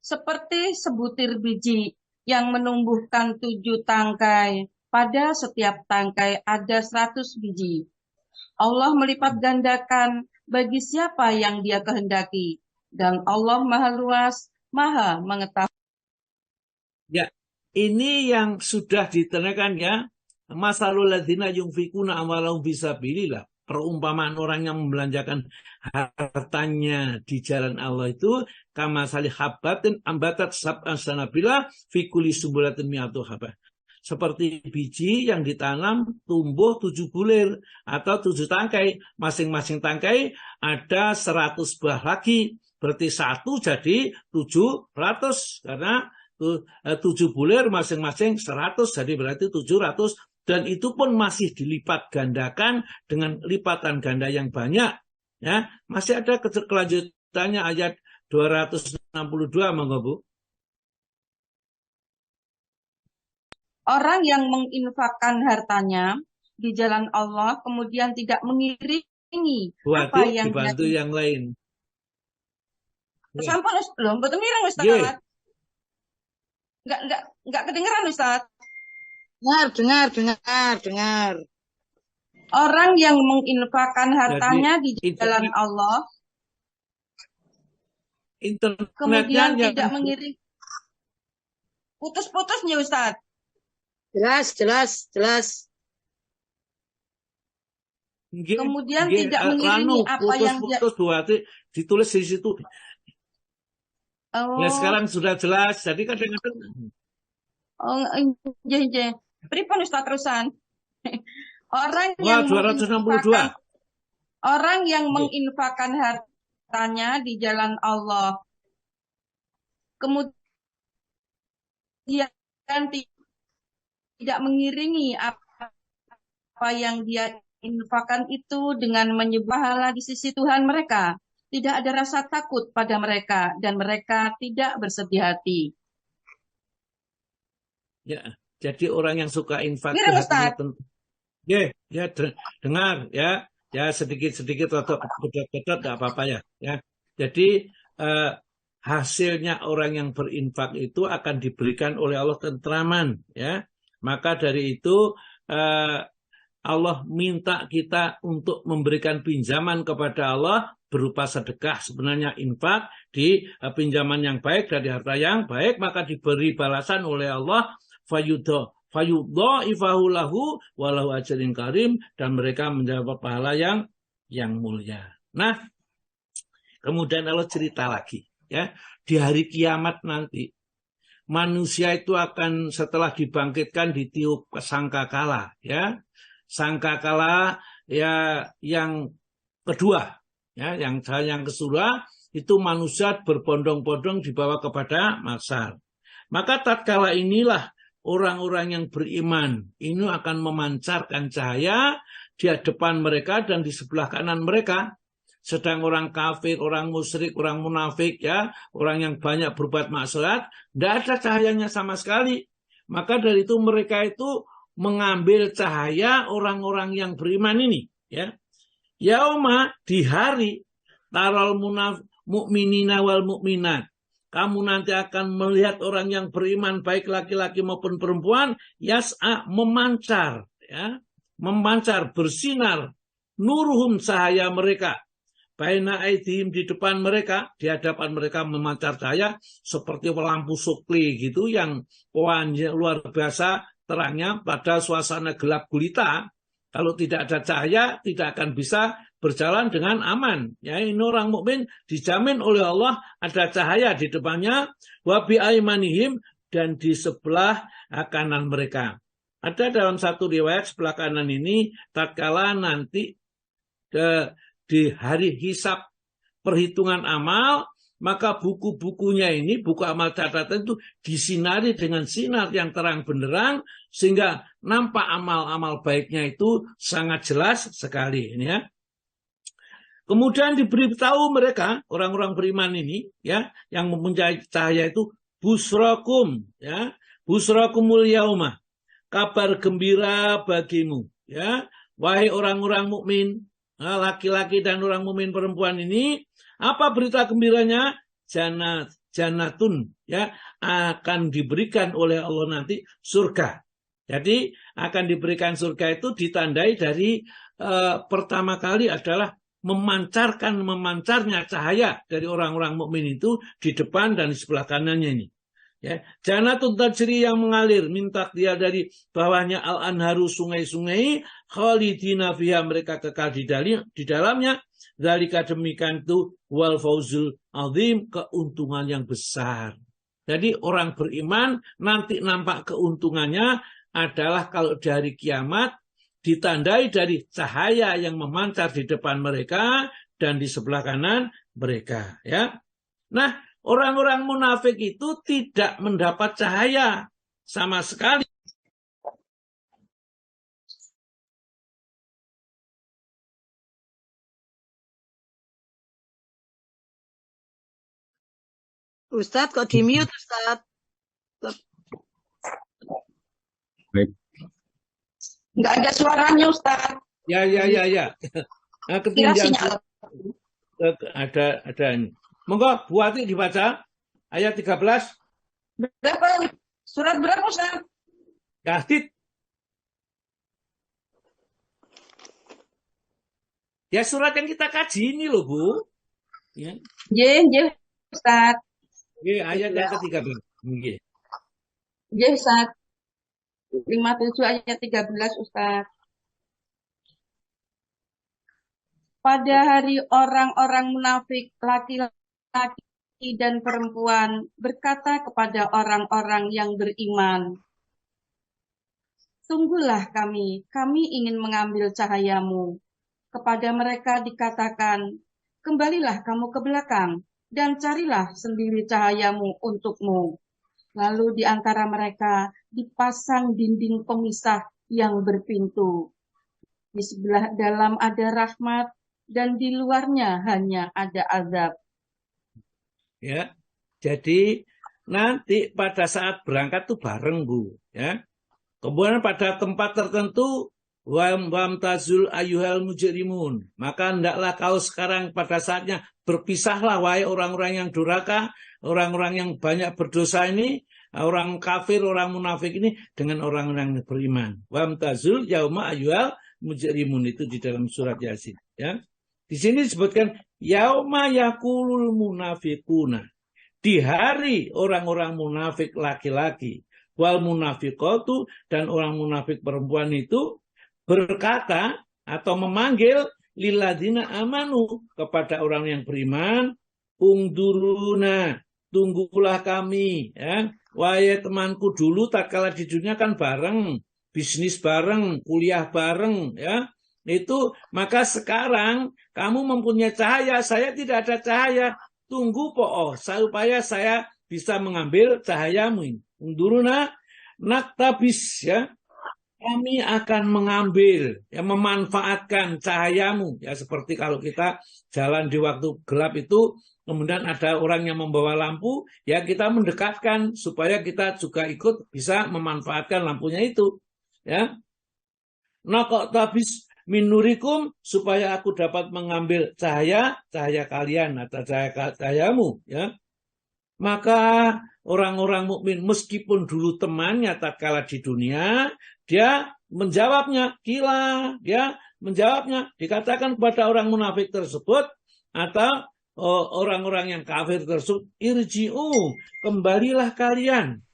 S4: seperti sebutir biji yang menumbuhkan 7 tangkai. Pada setiap tangkai ada 100 biji. Allah melipat gandakan bagi siapa yang Dia kehendaki, dan Allah Maha Luas, Maha Mengetahui.
S1: Ya, ini yang sudah diterangkan, ya. Masalul ladzina yunfikuna amwalahum fisabilillah. Perumpamaan orang yang membelanjakan hartanya di jalan Allah itu kama salih habbatin ambatat sab'an sanabila fi kulli sumbulatin mi'atu habbah. Seperti biji yang ditanam tumbuh 7 bulir atau 7 tangkai. Masing-masing tangkai ada 100 buah lagi. berarti 1 jadi 700 karena 7 bulir masing-masing 100 jadi berarti 700 dan itu pun masih dilipat gandakan dengan lipatan ganda yang banyak ya. Masih ada kelanjutannya ayat 262 monggo Bu.
S4: Orang yang menginfakkan hartanya di jalan Allah kemudian tidak mengiringi apa
S1: Berarti
S4: yang
S1: dibantu
S4: dia...
S1: yang lain.
S4: Sampun belum, betul mirang Ustaz.
S1: Nggih.
S4: Enggak kedengeran Ustaz.
S2: Dengar.
S4: Orang yang menginfakkan hartanya di jalan Allah kemudian tidak mengiring. Putus-putus nih Ustaz.
S2: Jelas.
S4: Kemudian tidak mengiringi apa yang dia...
S1: Putus berarti ditulis di situ.
S4: Oh.
S1: Ya sekarang sudah jelas. Jadi kadang-kadang.
S4: Oh, iya. Pripun Ustaz terusan? Orang
S1: yang 262.
S4: Orang yang menginfakkan hartanya di jalan Allah kemudian tidak mengiringi apa yang dia infakkan itu dengan menyebut pahala di sisi Tuhan mereka. Tidak ada rasa takut pada mereka dan mereka tidak bersedih hati.
S1: Ya, jadi orang yang suka infak ya dengar ya sedikit atau bedot nggak apa-apa ya. Jadi hasilnya orang yang berinfak itu akan diberikan oleh Allah tentraman ya. Maka dari itu Allah minta kita untuk memberikan pinjaman kepada Allah berupa sedekah, sebenarnya infak di pinjaman yang baik dari harta yang baik, maka diberi balasan oleh Allah fayudha'ifahu lahu walahu ajrin karim, dan mereka mendapat pahala yang mulia. Nah, kemudian Allah cerita lagi ya, di hari kiamat nanti manusia itu akan setelah dibangkitkan ditiup sangkakala ya. Sangkakala ya yang kedua ya, yang kedua itu manusia berbondong-bondong dibawa kepada mahsyar. Maka tatkala inilah orang-orang yang beriman ini akan memancarkan cahaya di depan mereka dan di sebelah kanan mereka. Sedang orang kafir, orang musyrik, orang munafik ya, orang yang banyak berbuat maksiat, tidak ada cahayanya sama sekali. Maka dari itu mereka itu mengambil cahaya orang-orang yang beriman ini ya. Yauma, di hari taral mu'minina wal mu'minat, kamu nanti akan melihat orang yang beriman baik laki-laki maupun perempuan yas'a, memancar ya, memancar bersinar, nuruhum, cahaya mereka, baina aidihim, di depan mereka, di hadapan mereka memancar cahaya seperti lampu sukli gitu yang luar biasa terangnya pada suasana gelap gulita. Kalau tidak ada cahaya tidak akan bisa berjalan dengan aman. Ya, ini orang mukmin dijamin oleh Allah ada cahaya di depannya, wa bi aimanihim, dan di sebelah kanan mereka. Ada dalam satu riwayat sebelah kanan ini tatkala nanti di hari hisab perhitungan amal, maka buku-bukunya ini, buku amal catatan itu disinari dengan sinar yang terang benderang sehingga nampak amal-amal baiknya itu sangat jelas sekali ini ya. Kemudian diberitahu mereka orang-orang beriman ini ya, yang mempunyai cahaya itu, busrakum ya, busrakumul yauma, kabar gembira bagimu ya, wahai orang-orang mukmin laki-laki dan orang mukmin perempuan ini. Apa berita gembiranya? Jannatun ya, akan diberikan oleh Allah nanti surga. Jadi akan diberikan surga itu ditandai dari pertama kali adalah memancarnya cahaya dari orang-orang mukmin itu di depan dan di sebelah kanannya ini. Ya, jannatun tajri, yang mengalir minta dia dari bawahnya al-anharu, sungai-sungai, khalidina fiha, mereka kekal di dalamnya. Zalika, demikian itu, wal fauzul azim, keuntungan yang besar. Jadi orang beriman nanti nampak keuntungannya adalah kalau dari kiamat ditandai dari cahaya yang memancar di depan mereka dan di sebelah kanan mereka ya. Nah, orang-orang munafik itu tidak mendapat cahaya sama sekali.
S2: Ustadz kok di mute Ustadz?
S5: Baik.
S4: Nggak ada suaranya, Ustaz.
S1: Ya. Nah,
S4: Kira
S1: ketinggian
S4: sinyal.
S1: ada ini. Monggo Bu Ati dibaca ayat 13.
S4: Berapa? Surat berapa, Ustaz?
S1: Yahdid. Ya surat yang kita kaji ini loh Bu. Ya.
S4: Nggih, Ustaz.
S1: Oke, ayat yang ke-13. Nggih.
S4: Nggih, Ustaz. 57 ayat 13, Ustaz. Pada hari orang-orang munafik, laki-laki dan perempuan berkata kepada orang-orang yang beriman, "Tunggulah kami ingin mengambil cahayamu." Kepada mereka dikatakan, "Kembalilah kamu ke belakang dan carilah sendiri cahayamu untukmu." Lalu di antara mereka dipasang dinding pemisah yang berpintu. Di sebelah dalam ada rahmat, dan di luarnya hanya ada azab.
S1: Ya. Jadi nanti pada saat berangkat tuh bareng Bu, ya. Kemudian pada tempat tertentu wamtazul ayyuhal mujrimun. Maka hendaklah kau sekarang pada saatnya berpisahlah wahai orang-orang yang durhaka, orang-orang yang banyak berdosa ini, orang kafir, orang munafik ini dengan orang-orang yang beriman. Wamtazul yauma ayyuhal mujrimun, itu di dalam surat Yasin, ya. Di sini disebutkan yauma yaqulul munafiquna. Di hari orang-orang munafik laki-laki, wal munafiqatu, dan orang munafik perempuan itu berkata atau memanggil lilladzina amanu, kepada orang yang beriman, ungduruna, tunggulah kami, ya. Wahai temanku, dulu tatkala di dunia kan bareng, bisnis bareng, kuliah bareng, ya. Itu maka sekarang kamu mempunyai cahaya, saya tidak ada cahaya. Tunggu supaya saya bisa mengambil cahayamu. Unduruna naktabis, ya. Kami akan mengambil, ya, memanfaatkan cahayamu, ya, seperti kalau kita jalan di waktu gelap itu, kemudian ada orang yang membawa lampu, ya kita mendekatkan supaya kita juga ikut bisa memanfaatkan lampunya itu, ya. Naktabis minurikum, supaya aku dapat mengambil cahaya kalian atau cahayamu, ya. Maka orang-orang mukmin meskipun dulu temannya tatkala di dunia, dia menjawabnya, dikatakan kepada orang munafik tersebut atau orang-orang yang kafir tersebut, irji'u, kembalilah kalian,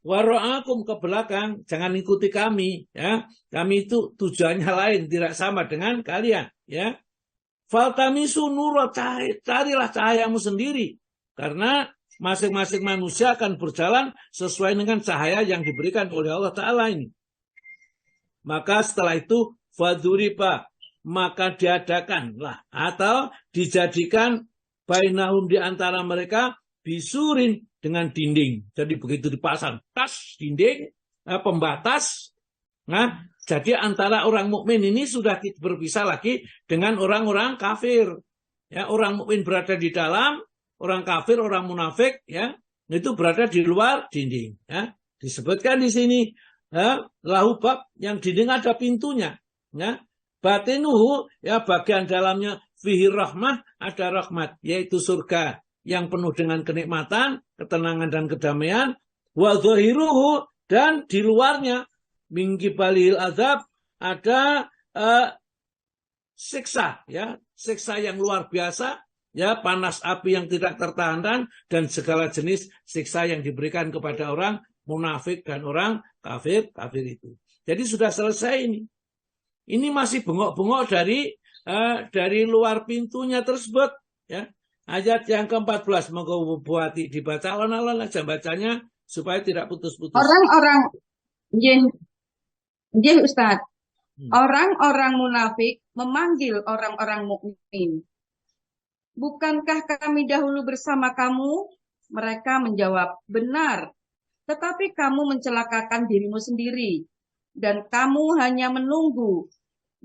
S1: wara'akum, ke belakang, jangan ikuti kami, ya. Kami itu tujuannya lain, tidak sama dengan kalian, ya. Faltamisu nura, carilah cahayamu sendiri, karena masing-masing manusia akan berjalan sesuai dengan cahaya yang diberikan oleh Allah Ta'ala ini. Maka setelah itu faduriba, maka diadakanlah atau dijadikan bainahum, di antara mereka, bisurin, dengan dinding. Jadi begitu dipasang dinding pembatas, nah jadi antara orang mukmin ini sudah berpisah lagi dengan orang-orang kafir, ya. Orang mukmin berada di dalam, orang kafir, orang munafik, ya, itu berada di luar dinding, ya. Disebutkan di sini, ya, lahu bab, yang dinding ada pintunya, ya. Batinuhu, ya, bagian dalamnya, fihi rahmah, ada rahmat, yaitu surga yang penuh dengan kenikmatan, ketenangan dan kedamaian. Wa zahiruhu, dan di luarnya, min qibalil azab, ada siksa, ya, siksa yang luar biasa, ya, panas api yang tidak tertahankan, dan segala jenis siksa yang diberikan kepada orang munafik dan orang kafir itu. Jadi sudah selesai ini. Ini masih bengok-bengok dari luar pintunya tersebut, ya. Ayat yang ke-14, monggo Bu Ati dibaca alon-alon aja bacanya supaya tidak putus-putus.
S4: Orang-orang, nggih Ustaz. Orang-orang munafik memanggil orang-orang mukmin. bukankah kami dahulu bersama kamu? Mereka menjawab, benar. Tetapi kamu mencelakakan dirimu sendiri, dan kamu hanya menunggu,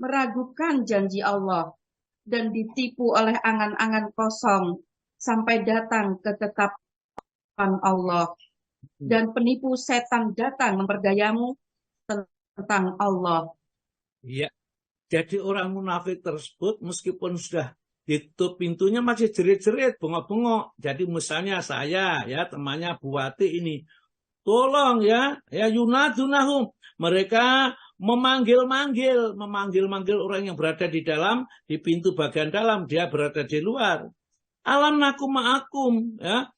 S4: meragukan janji Allah, dan ditipu oleh angan-angan kosong, sampai datang ketetapan Allah. Dan penipu setan datang memperdayamu tentang Allah.
S1: Ya, jadi orang munafik tersebut meskipun sudah ditutup pintunya masih jerit-jerit, bengok-bengok. Jadi misalnya saya, ya temannya Buati ini, tolong ya yunadunahum. Mereka memanggil-manggil orang yang berada di dalam, di pintu bagian dalam, dia berada di luar. Alam nakum ma'akum, ya.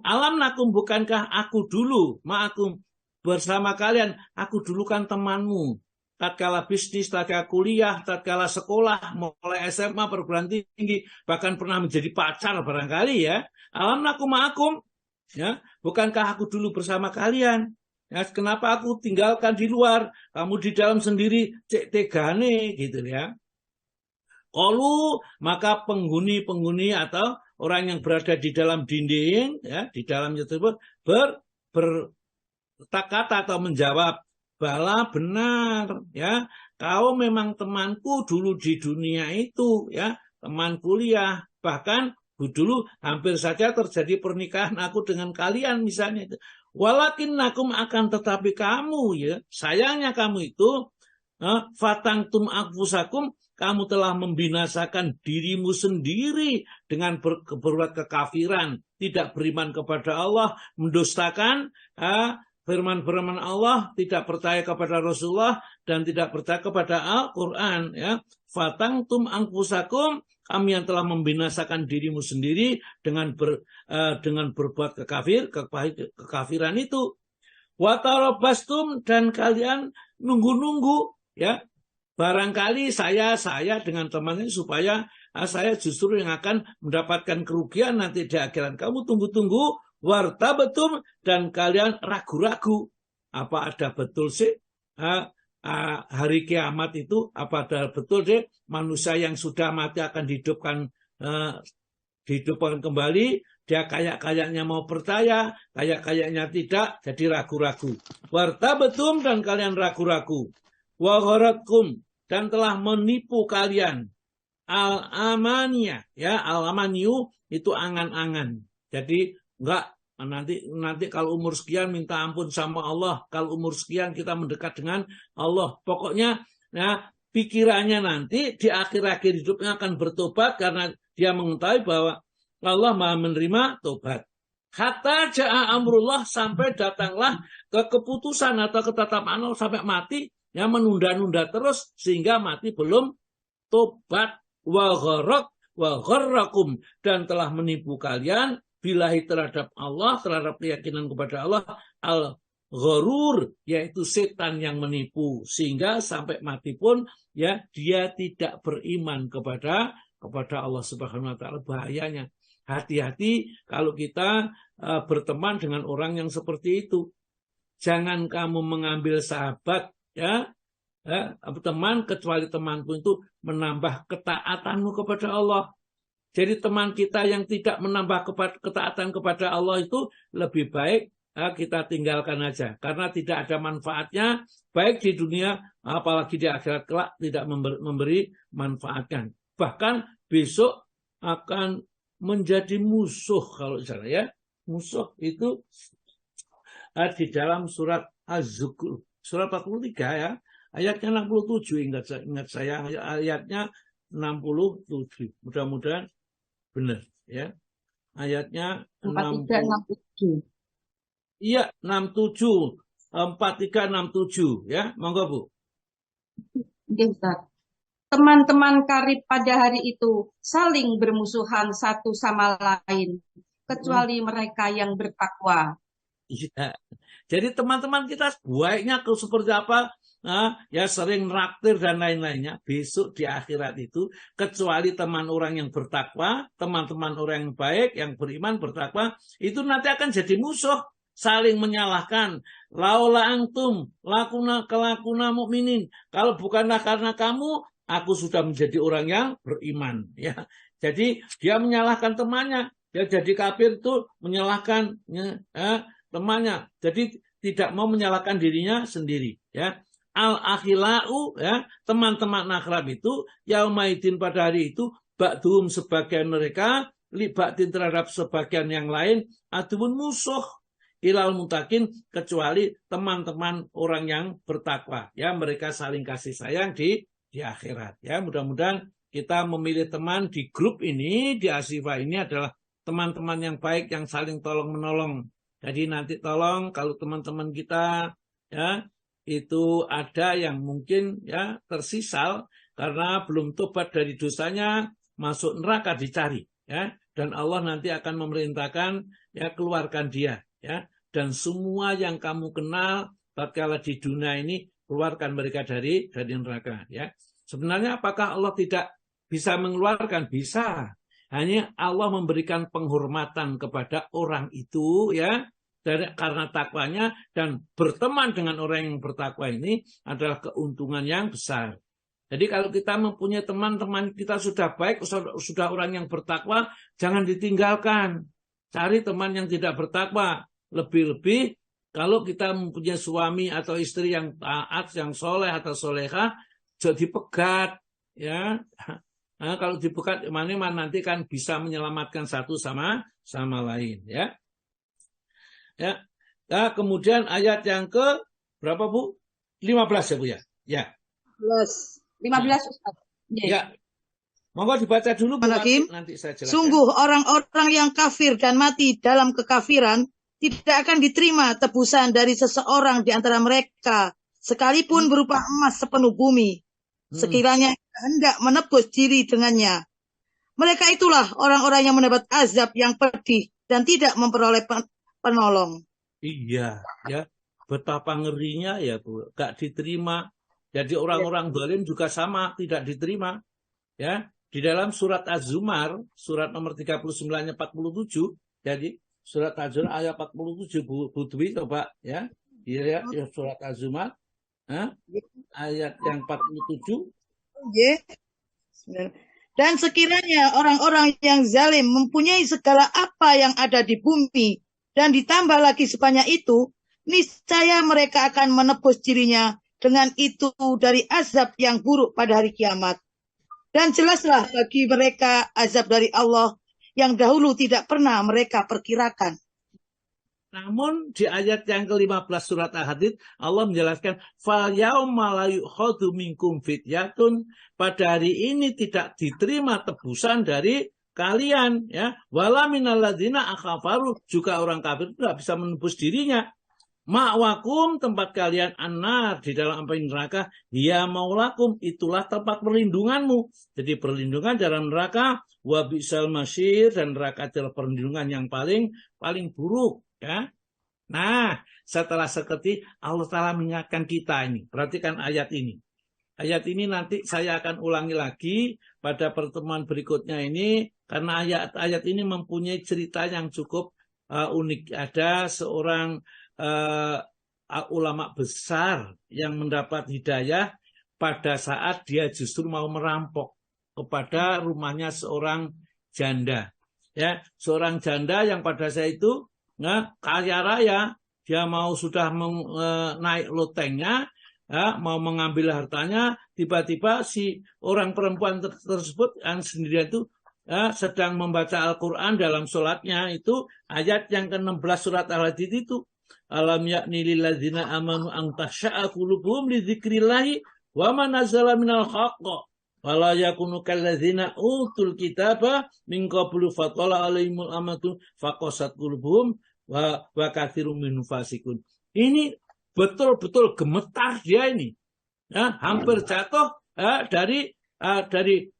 S1: Alam nakum, bukankah aku dulu ma'akum bersama kalian? Aku dulu kan temanmu. Tatkala bisnis, tatkala kuliah, tatkala sekolah, mulai SMA, perguruan tinggi, bahkan pernah menjadi pacar barangkali ya. Alam nakum ma'akum, ya, bukankah aku dulu bersama kalian? Ya, kenapa aku tinggalkan di luar, kamu di dalam sendiri, cek tegane gitu ya. Qalu, maka penghuni atau orang yang berada di dalam dinding, ya, di dalamnya tersebut berkata atau menjawab, bala benar, ya, kau memang temanku dulu di dunia itu, ya, teman kuliah, bahkan dulu hampir saja terjadi pernikahan aku dengan kalian misalnya itu. Walakin nakum, akan tetapi kamu, ya, sayangnya kamu itu, fatangtum akfusakum, kamu telah membinasakan dirimu sendiri dengan berbuat kekafiran, tidak beriman kepada Allah, mendustakan firman-firman Allah, tidak percaya kepada Rasulullah, dan tidak percaya kepada Al-Quran. Ya. Fatangtum angfusakum, kami yang telah membinasakan dirimu sendiri dengan berbuat kekafiran itu. Watarobastum, dan kalian nunggu-nunggu, ya. Barangkali saya dengan temannya supaya saya justru yang akan mendapatkan kerugian nanti di akhirat. Kamu tunggu-tunggu, wartabetum, dan kalian ragu-ragu. Apa ada betul sih hari kiamat itu? Apa ada betul sih manusia yang sudah mati akan dihidupkan kembali? Dia kayak-kayaknya mau percaya, kayak-kayaknya tidak, jadi ragu-ragu. Wartabetum, dan kalian ragu-ragu. Wa gharatkum, dan telah menipu kalian al-amaniyah, ya, al-amaniyu itu angan-angan. Jadi enggak, nanti kalau umur sekian minta ampun sama Allah, kalau umur sekian kita mendekat dengan Allah. Pokoknya ya, pikirannya nanti di akhir-akhir hidupnya akan bertobat karena dia mengetahui bahwa Allah Maha menerima tobat. Hatta ja'a amrullah, sampai datanglah ke keputusan atau ketetapan Allah sampai mati. Yang menunda-nunda terus sehingga mati belum tobat. Wa gharrakum, dan telah menipu kalian billahi, terhadap Allah, terhadap keyakinan kepada Allah, al-gharur, yaitu setan yang menipu, sehingga sampai mati pun ya dia tidak beriman kepada Allah Subhanahu wa taala. Bahayanya, hati-hati kalau kita berteman dengan orang yang seperti itu. Jangan kamu mengambil sahabat, ya, teman, kecuali temanku itu menambah ketaatanmu kepada Allah. Jadi teman kita yang tidak menambah ketaatan kepada Allah itu lebih baik kita tinggalkan aja, karena tidak ada manfaatnya baik di dunia apalagi di akhirat kelak, tidak memberi manfaatkan. Bahkan besok akan menjadi musuh. Kalau misalnya ya, musuh itu di dalam surat Az-Zukhruf, surat 43 ya, ayatnya 67, ingat saya ayatnya 67. Mudah-mudahan benar ya. Ayatnya
S4: 43-67.
S1: Iya, 67. 43-67 ya. Monggo Bu.
S4: Oke, Ustaz. Teman-teman karib pada hari itu saling bermusuhan satu sama lain, kecuali mereka yang bertakwa.
S1: Iya. Jadi teman-teman kita baiknya seperti apa? Ya sering naktir dan lain-lainnya. Besok di akhirat itu, kecuali teman orang yang bertakwa, teman-teman orang yang baik, yang beriman, bertakwa, itu nanti akan jadi musuh, saling menyalahkan. Laula antum lakuna kelakuna mukminin. Kalau bukanlah karena kamu, aku sudah menjadi orang yang beriman. Ya, jadi dia menyalahkan temannya. Dia jadi kafir itu menyalahkan temannya. Jadi tidak mau menyalahkan dirinya sendiri. Ya, al-akhilau, ya, teman-teman akrab itu yaumaidin pada hari itu ba'dhum sebagian mereka libatin terhadap sebagian yang lain aduun musuh ilal mutakin kecuali teman-teman orang yang bertakwa. Ya, mereka saling kasih sayang di akhirat. Ya, mudah-mudahan kita memilih teman di grup ini, di Asyifa ini adalah teman-teman yang baik yang saling tolong-menolong. Jadi nanti tolong kalau teman-teman kita ya itu ada yang mungkin ya tersisal karena belum tobat dari dosanya, masuk neraka dicari ya, dan Allah nanti akan memerintahkan ya keluarkan dia ya, dan semua yang kamu kenal tatkala di dunia ini keluarkan mereka dari neraka ya. Sebenarnya apakah Allah tidak bisa mengeluarkan? Bisa. Hanya Allah memberikan penghormatan kepada orang itu ya, karena takwanya, dan berteman dengan orang yang bertakwa ini adalah keuntungan yang besar. Jadi kalau kita mempunyai teman-teman kita sudah baik, sudah orang yang bertakwa, jangan ditinggalkan. Cari teman yang tidak bertakwa. Lebih-lebih kalau kita mempunyai suami atau istri yang taat, yang soleh atau soleha, jadi pegat ya. Nah, kalau dipegat mana nanti kan bisa menyelamatkan satu sama lain ya. Ya. Nah, kemudian ayat yang ke berapa Bu? 15 ya Bu ya? Ya.
S4: 15 Ustaz.
S1: Ya. Monggo dibaca dulu Bu, nanti saya jelaskan.
S2: Sungguh orang-orang yang kafir dan mati dalam kekafiran tidak akan diterima tebusan dari seseorang di antara mereka, sekalipun berupa emas sepenuh bumi, sekiranya hendak menebus diri dengannya. Mereka itulah orang-orang yang mendapat azab yang pedih dan tidak memperoleh penolong.
S1: Iya, ya. Betapa ngerinya ya Bu, gak diterima. Jadi orang-orang zalim juga sama, tidak diterima. Ya, di dalam surat Az-Zumar, surat nomor 39 ayat 47, jadi surat Az-Zumar ayat 47 Bu Dwi coba ya. Ya, surat Az-Zumar ayat yang 47.
S2: Dan sekiranya orang-orang yang zalim mempunyai segala apa yang ada di bumi dan ditambah lagi sebanyak itu, niscaya mereka akan menebus dirinya dengan itu dari azab yang buruk pada hari kiamat. Dan jelaslah bagi mereka azab dari Allah yang dahulu tidak pernah mereka perkirakan.
S1: Namun di ayat yang ke-15 surat Al-Hadid Allah menjelaskan fal yauma la yu'khadhu minkum fidyatun, pada hari ini tidak diterima tebusan dari kalian ya, wala minal ladzina akhafaru, juga orang kafir tidak bisa menebus dirinya. Ma'wakum, tempat kalian annar, di dalam api neraka, ya maulakum, itulah tempat perlindunganmu. Jadi perlindungan dari neraka, wa bi'sal masyir, dan neraka adalah perlindungan yang paling buruk ya. Nah, setelah seperti Allah Ta'ala mengingatkan kita ini. Perhatikan ayat ini. Ayat ini nanti saya akan ulangi lagi pada pertemuan berikutnya ini, karena ayat ini mempunyai cerita yang cukup unik. Ada seorang ulama besar yang mendapat hidayah pada saat dia justru mau merampok kepada rumahnya seorang janda. Ya, seorang janda yang pada saat itu kaya raya, dia mau sudah naik lotengnya, ya, mau mengambil hartanya, tiba-tiba si orang perempuan tersebut yang sendirian itu sedang membaca Al-Quran dalam sholatnya, itu ayat yang ke-16 surat Al-Hadid itu. Alam yakni lilladzina amanu an takhsha'a qulubuhum li dzikrillahi wa ma nazala minal haqq wala yakunu kalladzina utul kitaba min qablu fatala alaihimul amatu faqasat qulubuhum wa katsirun minhum fasikun. Ini betul-betul gemetar dia ini. Ya, hampir jatuh dari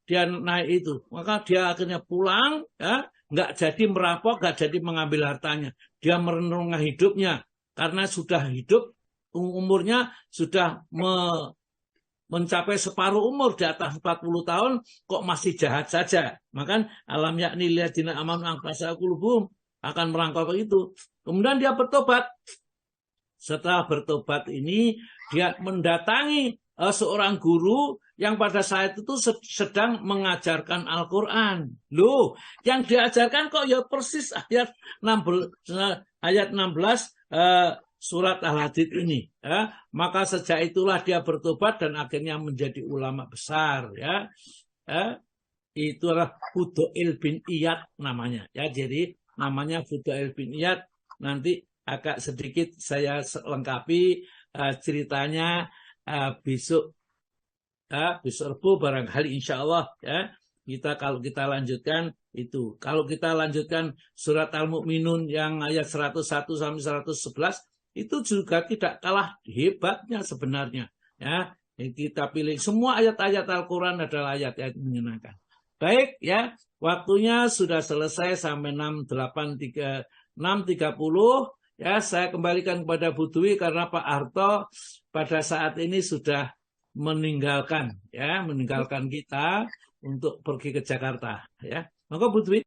S1: dia naik itu. Maka dia akhirnya pulang, ya, nggak jadi merampok, nggak jadi mengambil hartanya. Dia merenungkan hidupnya karena sudah hidup, umurnya sudah mencapai separuh umur, di atas 40 tahun, kok masih jahat saja. Maka alam yakni lilladzina amanu an takhsha'a qulubuhum, akan merangkul itu. Kemudian dia bertobat. Setelah bertobat ini, dia mendatangi seorang guru yang pada saat itu sedang mengajarkan Al-Quran. Loh, yang diajarkan kok ya persis ayat 16 surat Al-Hadid ini. Ya. Maka sejak itulah dia bertobat dan akhirnya menjadi ulama besar. Ya. Itulah Fudail bin Iyad namanya. Ya, jadi namanya Fudail bin Iyad. Nanti agak sedikit saya lengkapi ceritanya besok Rebo barangkali insya Allah ya. Kalau kita lanjutkan itu. Kalau kita lanjutkan surat Al-Mu'minun yang ayat 101 sampai 111 itu juga tidak kalah hebatnya sebenarnya. Ya, kita pilih semua ayat-ayat Al-Quran adalah ayat-ayat menyenangkan. Baik ya, waktunya sudah selesai sampai 6.30 ya. Saya kembalikan kepada Bu Dwi karena Pak Harto pada saat ini sudah meninggalkan kita untuk pergi ke Jakarta ya. Maka Bu Dwi.